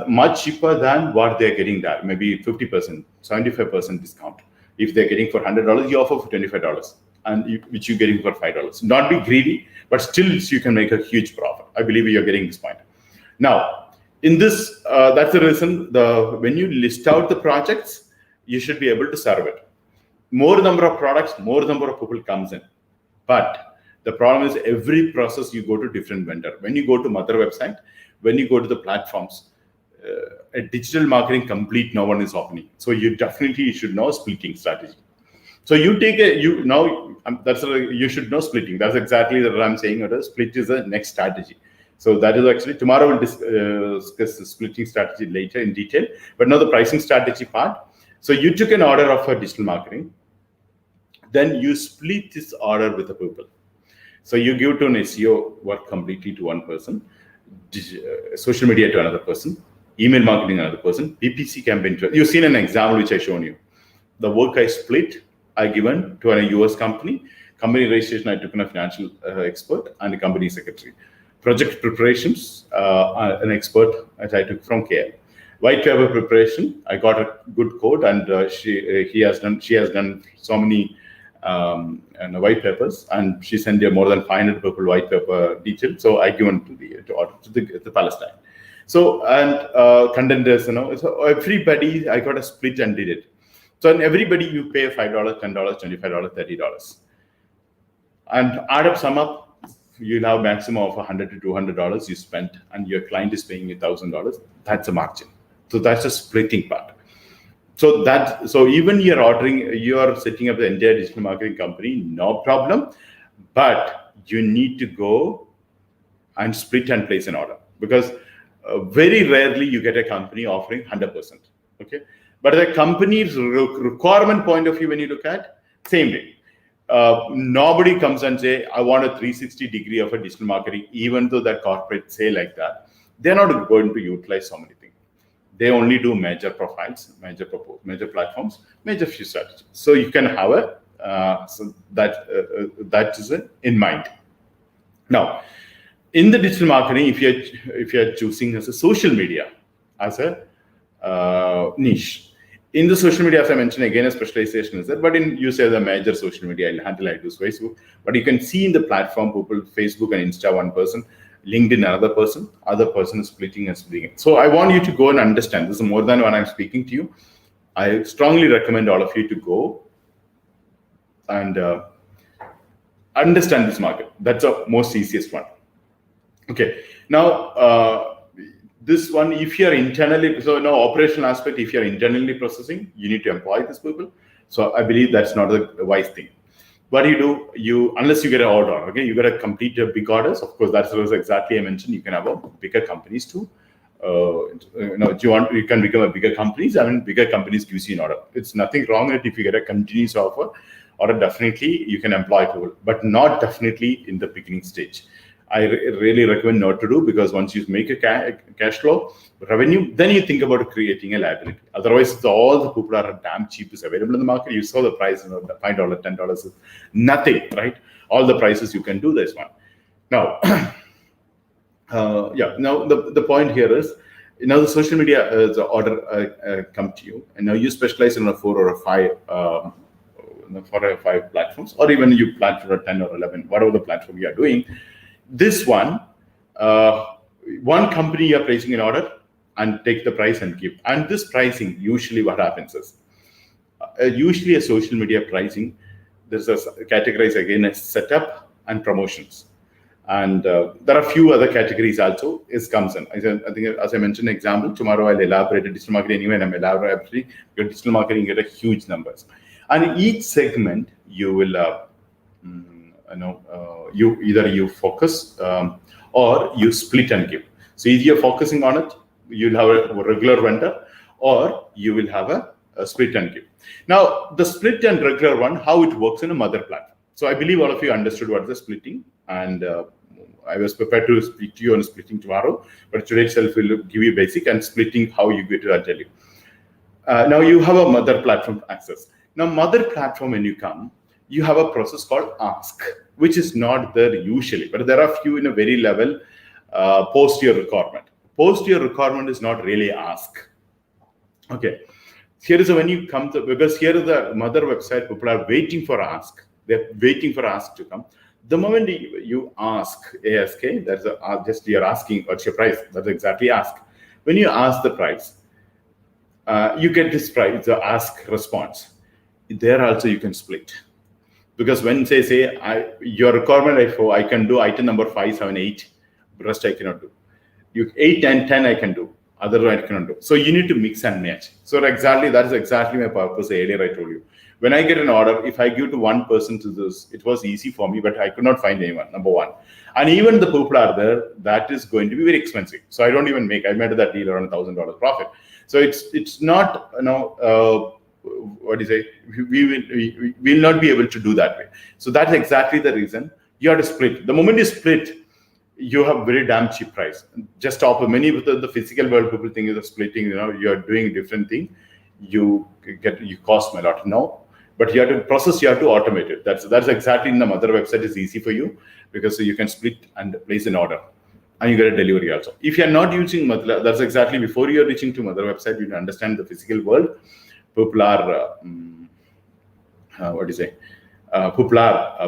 much cheaper than what they're getting there, maybe 50%, 75% discount. If they're getting for $100, you offer for $25, and which you're getting for $5. Not be greedy, but still you can make a huge profit. I believe you're getting this point. Now, in this, that's the reason when you list out the projects, you should be able to serve it. More number of products, more number of people comes in. But the problem is every process you go to different vendor. When you go to mother website, when you go to the platforms, a digital marketing complete, no one is opening. So you definitely should know splitting strategy. So you take you should know splitting. That's exactly what I'm saying. Split is the next strategy. So that is actually tomorrow we'll discuss the splitting strategy later in detail. But now the pricing strategy part. So you took an order of digital marketing, then you split this order with the people. So you give to an SEO work completely to one person, social media to another person, email marketing another person, PPC campaign to. You've seen an example which I shown you. The work I split, I given to a US company. Company registration, I took in a financial expert and a company secretary. Project preparations, an expert that I took from KL. White paper preparation, I got a good code, and she has done so many white papers, and she sent you more than 500 people white paper detail. So I given to the Palestine. So and contenders, so everybody I got a split and did it. So in everybody you pay $5, $10, $25, $30, and add up sum up. You'll have maximum of $100 to $200 you spent, and your client is paying you $1,000. That's a margin. So that's a splitting part. So even you're setting up the entire digital marketing company, no problem. But you need to go and split and place an order, because very rarely you get a company offering 100%. Okay, but the company's requirement point of view, when you look at same way, nobody comes and say I want a 360 degree of a digital marketing, even though that corporate say like that. They're not going to utilize so many things. They only do major profiles, major platforms, major few strategies. So you can have so that is in mind. Now, in the digital marketing, if you're choosing as a social media as a niche, in the social media, as I mentioned, again, a specialization is there. But you say the major social media handle I use Facebook, but you can see in the platform people, Facebook and Insta, one person, LinkedIn, another person is splitting and splitting it. So I want you to go and understand. This is more than when I'm speaking to you. I strongly recommend all of you to go and understand this market. That's the most easiest one. Okay. Now, this one, if you're internally, so no operational aspect, if you're internally processing, you need to employ these people. So I believe that's not a wise thing. What do you unless you get an order, okay, you got to complete your big orders. Of course, that's exactly I mentioned. You can have a bigger companies too. You can become a bigger companies. I mean, bigger companies gives you an order. It's nothing wrong that if you get a continuous offer, or definitely you can employ people, but not definitely in the beginning stage. I really recommend not to do, because once you make a cash flow revenue, then you think about creating a liability. Otherwise, all the people are damn cheap is available in the market. You saw the price, $5, $10 is nothing, right? All the prices you can do this one. Now, now the point here is, the social media the order come to you, and now you specialize in a 4 or a 5 4 or 5 platforms, or even you plan for a 10 or 11, whatever the platform you are doing. This one company you're placing an order and take the price and give. And this pricing, usually what happens is, usually a social media pricing, there's a categories again as setup and promotions. And there are a few other categories also comes in. I think, as I mentioned, example, tomorrow I'll elaborate digital marketing anyway, and I'm elaborating your digital marketing get a huge numbers. And each segment you will you focus or you split and give. So if you're focusing on it, you'll have a regular vendor, or you will have a split and give. Now, the split and regular one, how it works in a mother platform. So I believe all of you understood what is the splitting, and I was prepared to speak to you on splitting tomorrow, but today itself will give you basic, and splitting how you get to tell you. Now you have a mother platform access. Now, mother platform, when you come, you have a process called ask, which is not there usually, but there are few in a very level post your requirement. Post your requirement is not really ask. Okay, here is when you come to, because here is the mother website, people are waiting for ask. They're waiting for ask to come. The moment you ask ASK, that's just you're asking what's your price. That's exactly ask. When you ask the price, you get this price, the ask response. There also you can split. Because when say your requirement I can do item number 5, 7, 8, rest I cannot do. 8 and 10 I can do, otherwise I cannot do. So you need to mix and match. So that is exactly my purpose earlier I told you. When I get an order, if I give to one person to this, it was easy for me, but I could not find anyone, number one. And even the people are there, that is going to be very expensive. So I don't even I made that deal around $1,000 profit. So it's not, what do you say? We will not be able to do that way. So that's exactly the reason you have to split. The moment you split, you have very damn cheap price. Just top of many of the physical world, people think is splitting. You are doing a different thing. You cost a lot. No, but you have to process. You have to automate it. That's exactly in the mother website is easy for you, because you can split and place an order, and you get a delivery also. If you are not using mother, that's exactly before you are reaching to mother website. You understand the physical world. People are people are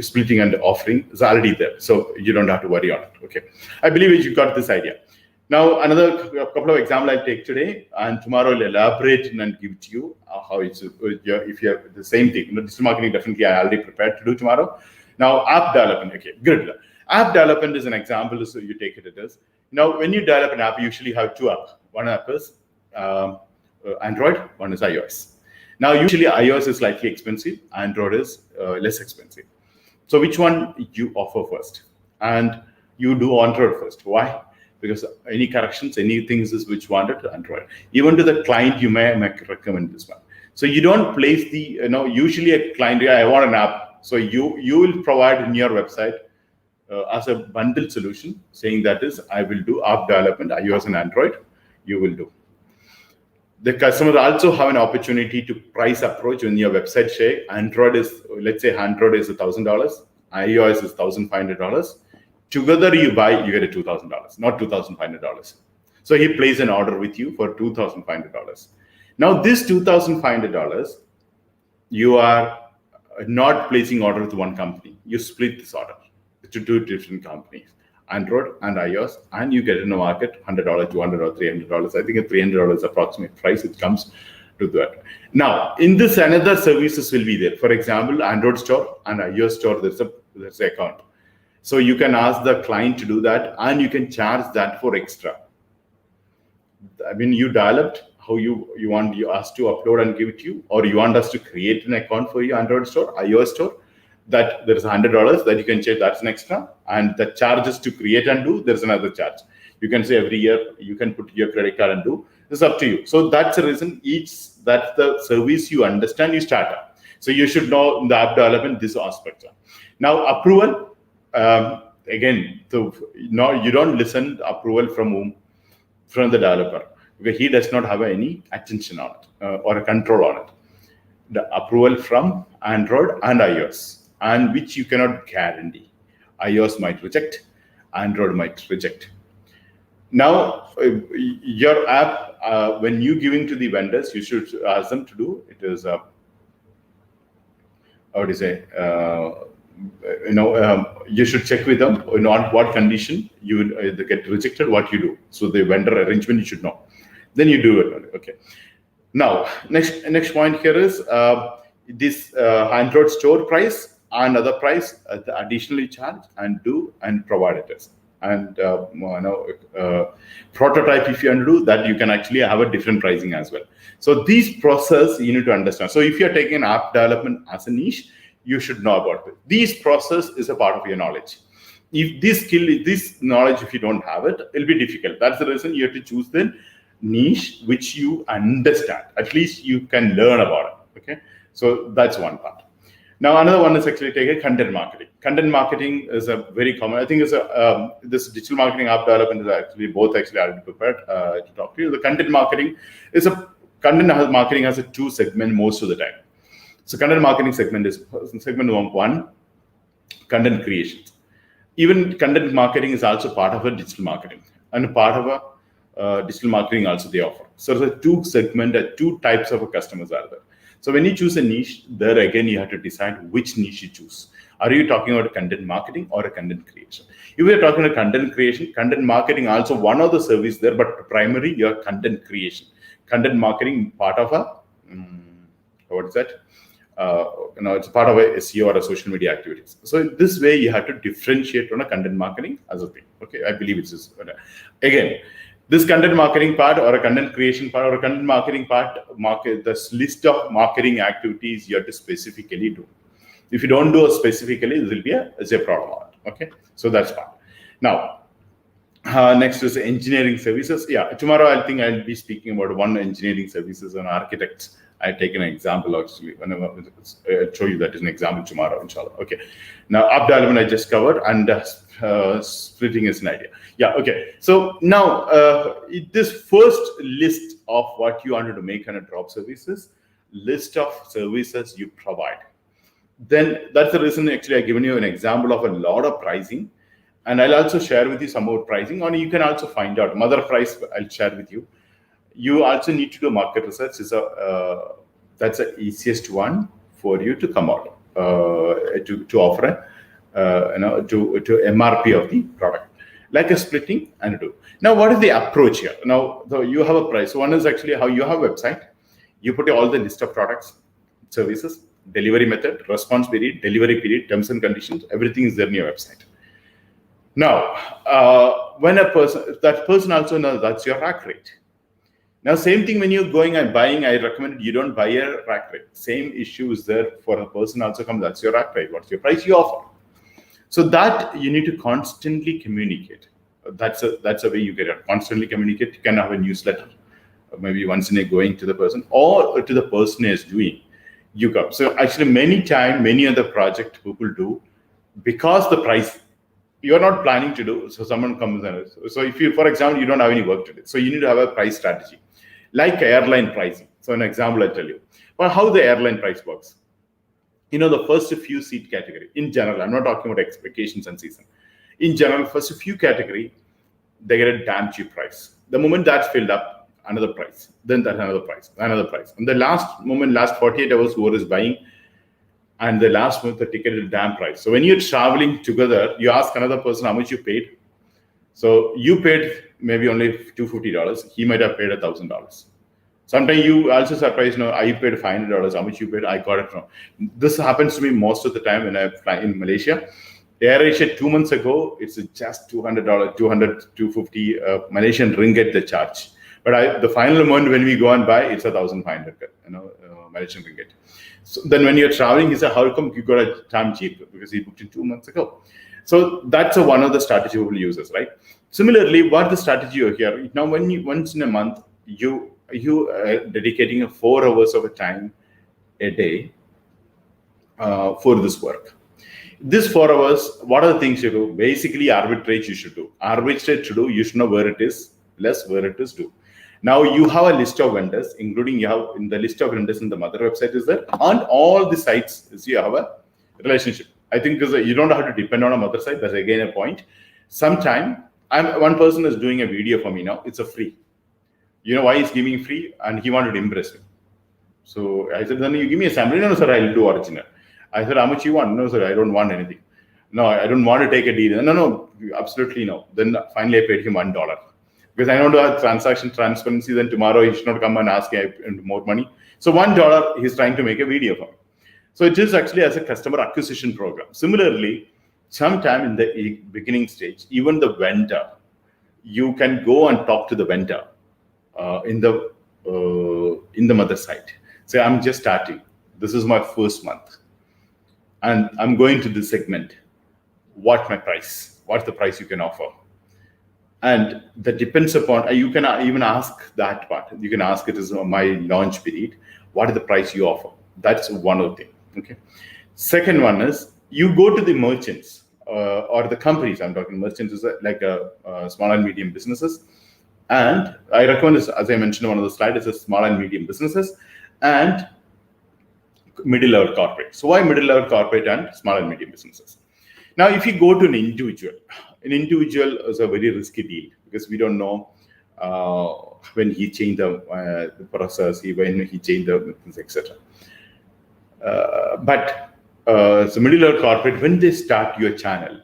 splitting and offering is already there, so you don't have to worry on it. Okay, I believe you got this idea. Now, another couple of examples I'll take today, and tomorrow I'll elaborate and give to you how it's if you have the same thing. Digital marketing definitely I already prepared to do tomorrow. Now, app development. Okay, good. App development is an example, so you take it as. Now, when you develop an app, you usually have two apps. One app is Android, one is iOS. Now, usually iOS is slightly expensive, Android is less expensive. So which one you offer first? And you do Android first. Why? Because any corrections, any things is which wanted to Android. Even to the client, you may recommend this one. So you don't place the, usually a client, I want an app. So you will provide in your website as a bundled solution, saying that is, I will do app development, iOS and Android, you will do. The customer also have an opportunity to price approach when your website say Android is, let's say Android is $1,000, iOS is $1,500. Together you buy, you get a $2,000, not $2,500. So he places an order with you for $2,500. Now this $2,500, you are not placing order with one company. You split this order to two different companies, Android and iOS, and you get in the market $100, $200, or $300. I think a $300 approximate price it comes to that. Now, in this, another services will be there. For example, Android store and iOS store, there's an account. So you can ask the client to do that, and you can charge that for extra. I mean, you developed how you want us to upload and give it to you, or you want us to create an account for you, Android store, iOS store, that there's $100 that you can charge, that's an extra, and the charges to create and do, there's another charge. You can say every year you can put your credit card and do. It's up to you. So that's the reason that's the service you understand, you start up. So you should know in the app development this aspect. Now approval, again, you don't listen to approval from whom? From the developer, because he does not have any attention on it or a control on it. The approval from Android and iOS, and which you cannot guarantee. iOS might reject, Android might reject. Now, your app, when you giving to the vendors, you should ask them to do it is, how do you say, you should check with them on what condition you will get rejected, what you do. So the vendor arrangement you should know. Then you do it. Okay. Now, next point here is this Android store price and other price additionally charge and do and provide it. And prototype, if you want to do that, you can actually have a different pricing as well. So these process you need to understand. So if you're taking an app development as a niche, you should know about it. This process is a part of your knowledge. If this skill, this knowledge, if you don't have it, it'll be difficult. That's the reason you have to choose the niche which you understand. At least you can learn about it. Okay, so that's one part. Now another one is actually take content marketing. Content marketing is a very common. I think it's this digital marketing app development is actually both actually already prepared to talk to you. The content marketing is content marketing has a two segment most of the time. So content marketing segment is segment one, content creation. Even content marketing is also part of a digital marketing, and part of a digital marketing also they offer. So there's a two types of customers are there. So when you choose a niche, there again you have to decide which niche you choose. Are you talking about content marketing or a content creation? If you're talking about content creation, content marketing also one of the service there, but primary your content creation. Content marketing part of a what is that? It's part of a SEO or a social media activities. So this way you have to differentiate on a content marketing as a thing. Okay, I believe it's just again. This content marketing part or a content creation part or a content marketing part, this list of marketing activities you have to specifically do. If you don't do it specifically, there will be a problem. Okay, so that's part. Now, next is engineering services. Yeah, tomorrow I think I'll be speaking about one engineering services and architects. I've taken an example actually. I'll show you that as an example tomorrow, inshallah. Okay. Now, app development I just covered, and splitting is an idea. Yeah. Okay. So now this first list of what you wanted to make on a drop services, list of services you provide. Then that's the reason actually I've given you an example of a lot of pricing, and I'll also share with you some more pricing, or you can also find out mother price. I'll share with you. You also need to do market research. That's the easiest one for you to come out to offer to MRP of the product, like a splitting and do. Now, what is the approach here? Now, you have a price. One is actually how you have a website. You put all the list of products, services, delivery method, response period, delivery period, terms and conditions. Everything is there in your website. Now, when that person also knows that's your rack rate. Now, same thing when you're going and buying, I recommend you don't buy a rack rate. Same issue is there for a person also comes, that's your rack rate. What's your price you offer? So that you need to constantly communicate. That's a way you get it. Constantly communicate. You can have a newsletter, maybe once in a going to the person or to the person is doing. You come. So actually, many other project people do because the price you're not planning to do. So someone comes and so if you, for example, you don't have any work to do, so you need to have a price strategy, like airline pricing. So an example I tell you, well, how the airline price works. The first few seat category in general, I'm not talking about vacations and season. In general, first few category, they get a damn cheap price. The moment that's filled up, another price, then that's another price. And the last 48 hours, whoever is buying, and the last month, the ticket is damn price. So when you're traveling together, you ask another person how much you paid. So you paid maybe only $250. He might have paid $1,000. Sometimes you also surprised, I paid $500. How much you paid? I got it wrong. This happens to me most of the time when I fly in Malaysia. AirAsia 2 months ago, it's just $200, $250 Malaysian ringgit the charge. But the final month when we go and buy, it's 1,500 Malaysian ringgit. So then when you're traveling, he said, how come you got a time cheap? Because he booked it 2 months ago. So that's one of the strategy people uses, right? Similarly, what the strategy you here now, when you once in a month you are dedicating 4 hours of a time a day for this work. This 4 hours, what are the things you do? Basically, arbitrage you should do. Arbitrage to do, you should know where it is, less where it is do. Now you have a list of vendors, including you have in the list of vendors in the mother website is there. On all the sites, you have a relationship. I think because you don't have to depend on a mother site. That's again a point. Sometime one person is doing a video for me now. It's a free. You know why he's giving free? And he wanted to impress me. So I said, then you give me a sample. No, sir, I'll do original. I said, how much you want? No, sir, I don't want anything. No, I don't want to take a deal. No, absolutely no. Then finally I paid him $1. Because I don't have transaction transparency, then tomorrow he should not come and ask me more money. So $1, he's trying to make a video for me. So it is actually as a customer acquisition program. Similarly, sometime in the beginning stage, even the vendor, you can go and talk to the vendor in the mother site. Say, I'm just starting. This is my first month. And I'm going to this segment. What's my price? What's the price you can offer? And that depends upon, you can even ask that part. You can ask it as my launch period. What is the price you offer? That's one of the things. Okay. Second one is you go to the merchants or the companies. I'm talking merchants is like small and medium businesses. And I recommend this, as I mentioned on one of the slides, is small and medium businesses and middle-level corporate. So why middle-level corporate and small and medium businesses? Now, if you go to an individual is a very risky deal because we don't know when he changed the process, when he changed the etc. But so middle-level corporate, when they start your channel,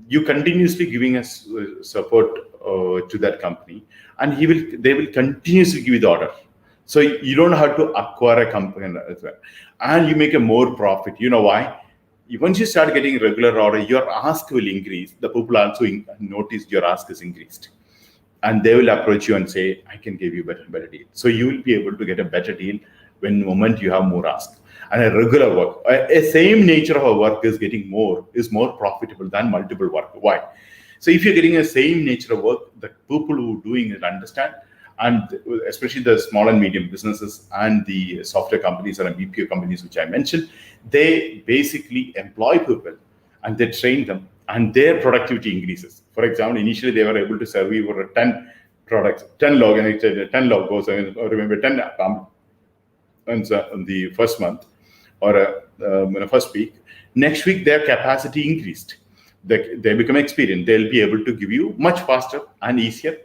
you continuously giving us support to that company, and they will continuously give you the order. So you don't have to acquire a company as well, and you make a more profit. You know why? Once you start getting regular order, your ask will increase. The people also notice your ask is increased, and they will approach you and say, "I can give you better deal." So you will be able to get a better deal when the moment you have more ask. And a regular work, a same nature of a work is more profitable than multiple work. Why? So if you're getting a same nature of work, the people who are doing it understand, and especially the small and medium businesses and the software companies and BPO companies, which I mentioned, they basically employ people and they train them and their productivity increases. For example, initially they were able to serve you over 10 products, 10 logos, or remember 10 in the first month or in the first week. Next week, their capacity increased. They become experienced. They'll be able to give you much faster and easier,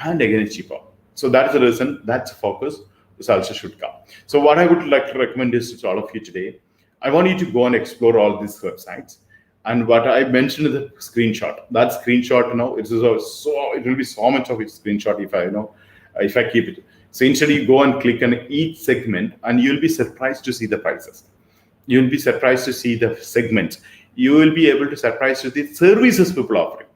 and again, cheaper. So that's the reason, that's focus, this also should come. So what I would like to recommend is to all of you today, I want you to go and explore all these websites. And what I mentioned is a screenshot. That screenshot it will be so much of a screenshot if I keep it. So instead you go and click on each segment and you'll be surprised to see the prices. You'll be surprised to see the segments. You will be able to surprise to the services people offering.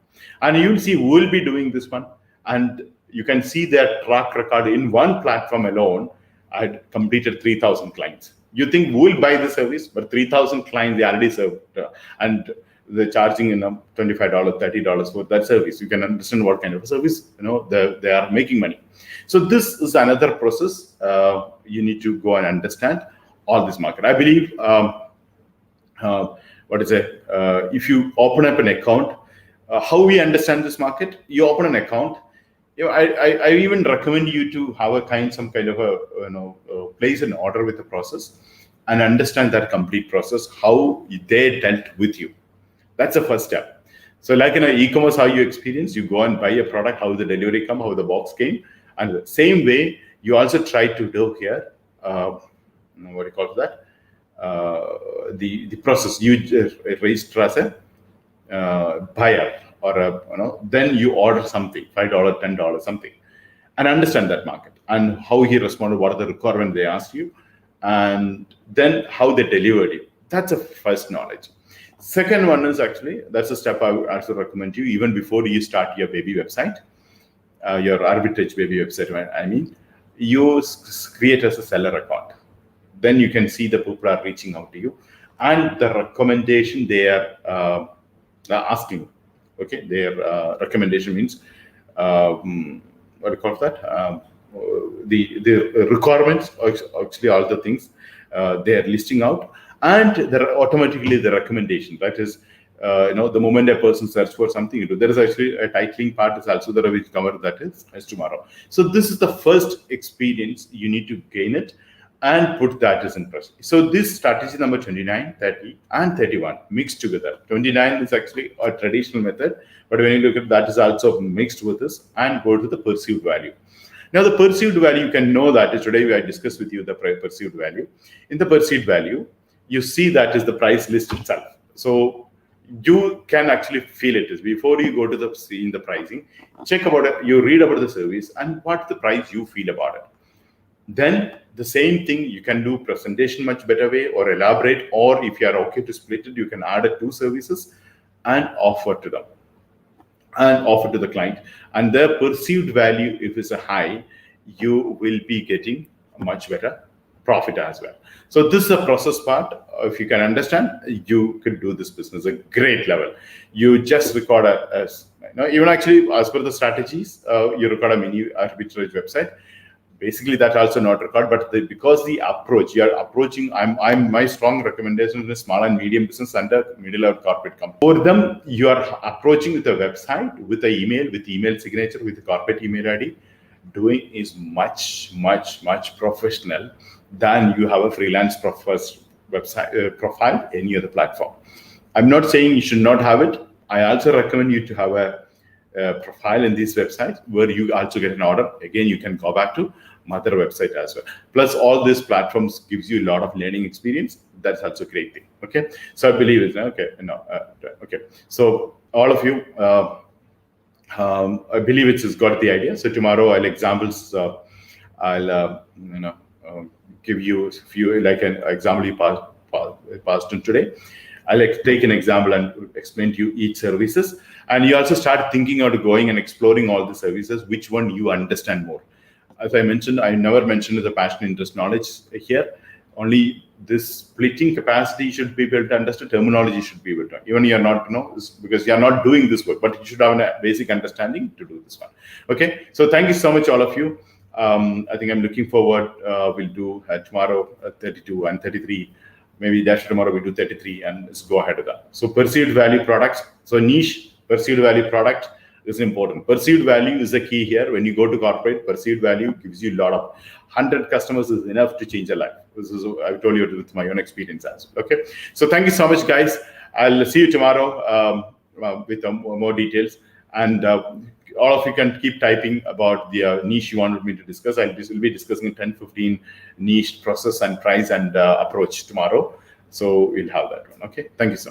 And you'll see who will be doing this one. And you can see their track record in one platform alone. I had completed 3,000 clients. You think who will buy the service? But 3,000 clients they already served. And they're charging $25, $30 for that service. You can understand what kind of a service they are making money. So this is another process. You need to go and understand all this market. I believe if you open up an account, how we understand this market, you open an account. I even recommend you to have some kind of a place an order with the process and understand that complete process, how they dealt with you. That's the first step. So like in e-commerce, how you experience, you go and buy a product, how the delivery come, how the box came, and the same way you also try to do here. What do you call that? The process you register as a buyer, or then you order something, $5, $10, something, and understand that market and how he responded, what are the requirements they asked you, and then how they delivered it. That's a first knowledge. Second one is actually, that's a step I would also recommend you even before you start your baby website, your arbitrage baby website. I mean, you create as a seller account. Then you can see the people are reaching out to you and the recommendation they are asking. Okay, their recommendation means what do you call that? The requirements, actually all the things they are listing out, and automatically the recommendation. That is, the moment a person searches for something, there is actually a titling part is also there which cover that is tomorrow. So this is the first experience you need to gain it and put that as in process. So this strategy number 29, 30, and 31 mixed together. 29 is actually a traditional method, but when you look at that is also mixed with this and go to the perceived value. Now the perceived value, you can know that is today I discussed with you the perceived value. In the perceived value, you see that is the price list itself. So you can actually feel it is before you go to seeing the pricing, check about it, you read about the service and what the price you feel about it. Then the same thing you can do presentation much better way or elaborate, or if you are okay to split it, you can add 2 services and offer to them and offer to the client. And their perceived value, if it's a high, you will be getting a much better profit as well. So this is a process part. If you can understand, you could do this business at a great level. You just record even actually as per the strategies, you record a mini arbitrage website. Basically, that also not record, but because the approach you are approaching, my strong recommendation is small and medium business under middle or corporate company. For them, you are approaching with a website, with an email, with email signature, with a corporate email ID. Doing is much, much, much professional than you have a freelance website profile any other platform. I'm not saying you should not have it. I also recommend you to have a profile in this website where you also get an order. Again, you can go back to mother website as well. Plus, all these platforms gives you a lot of learning experience. That's also a great thing. Okay, so I believe it. Okay. So all of you, I believe it's got the idea. So tomorrow I'll examples. I'll give you a few like an example you passed on today. I'll take an example and explain to you each services. And you also start thinking out going and exploring all the services, which one you understand more. As I mentioned, I never mentioned the passion, interest, knowledge here. Only this splitting capacity should be able to understand, terminology should be able to. Even you're not, because you're not doing this work, but you should have a basic understanding to do this one. Okay, so thank you so much, all of you. I think I'm looking forward. We'll do tomorrow 32 and 33. Maybe that's tomorrow we do 33 and let's go ahead with that. So perceived value products. So niche perceived value product is important. Perceived value is the key here. When you go to corporate, perceived value gives you a lot of 100 customers is enough to change a life. This is I've told you with my own experience as well. Okay. So thank you so much, guys. I'll see you tomorrow with more details. And all of you can keep typing about the niche you wanted me to discuss. I'll be discussing 10-15 niche process and price and approach tomorrow. So we'll have that one. Okay. Thank you so much.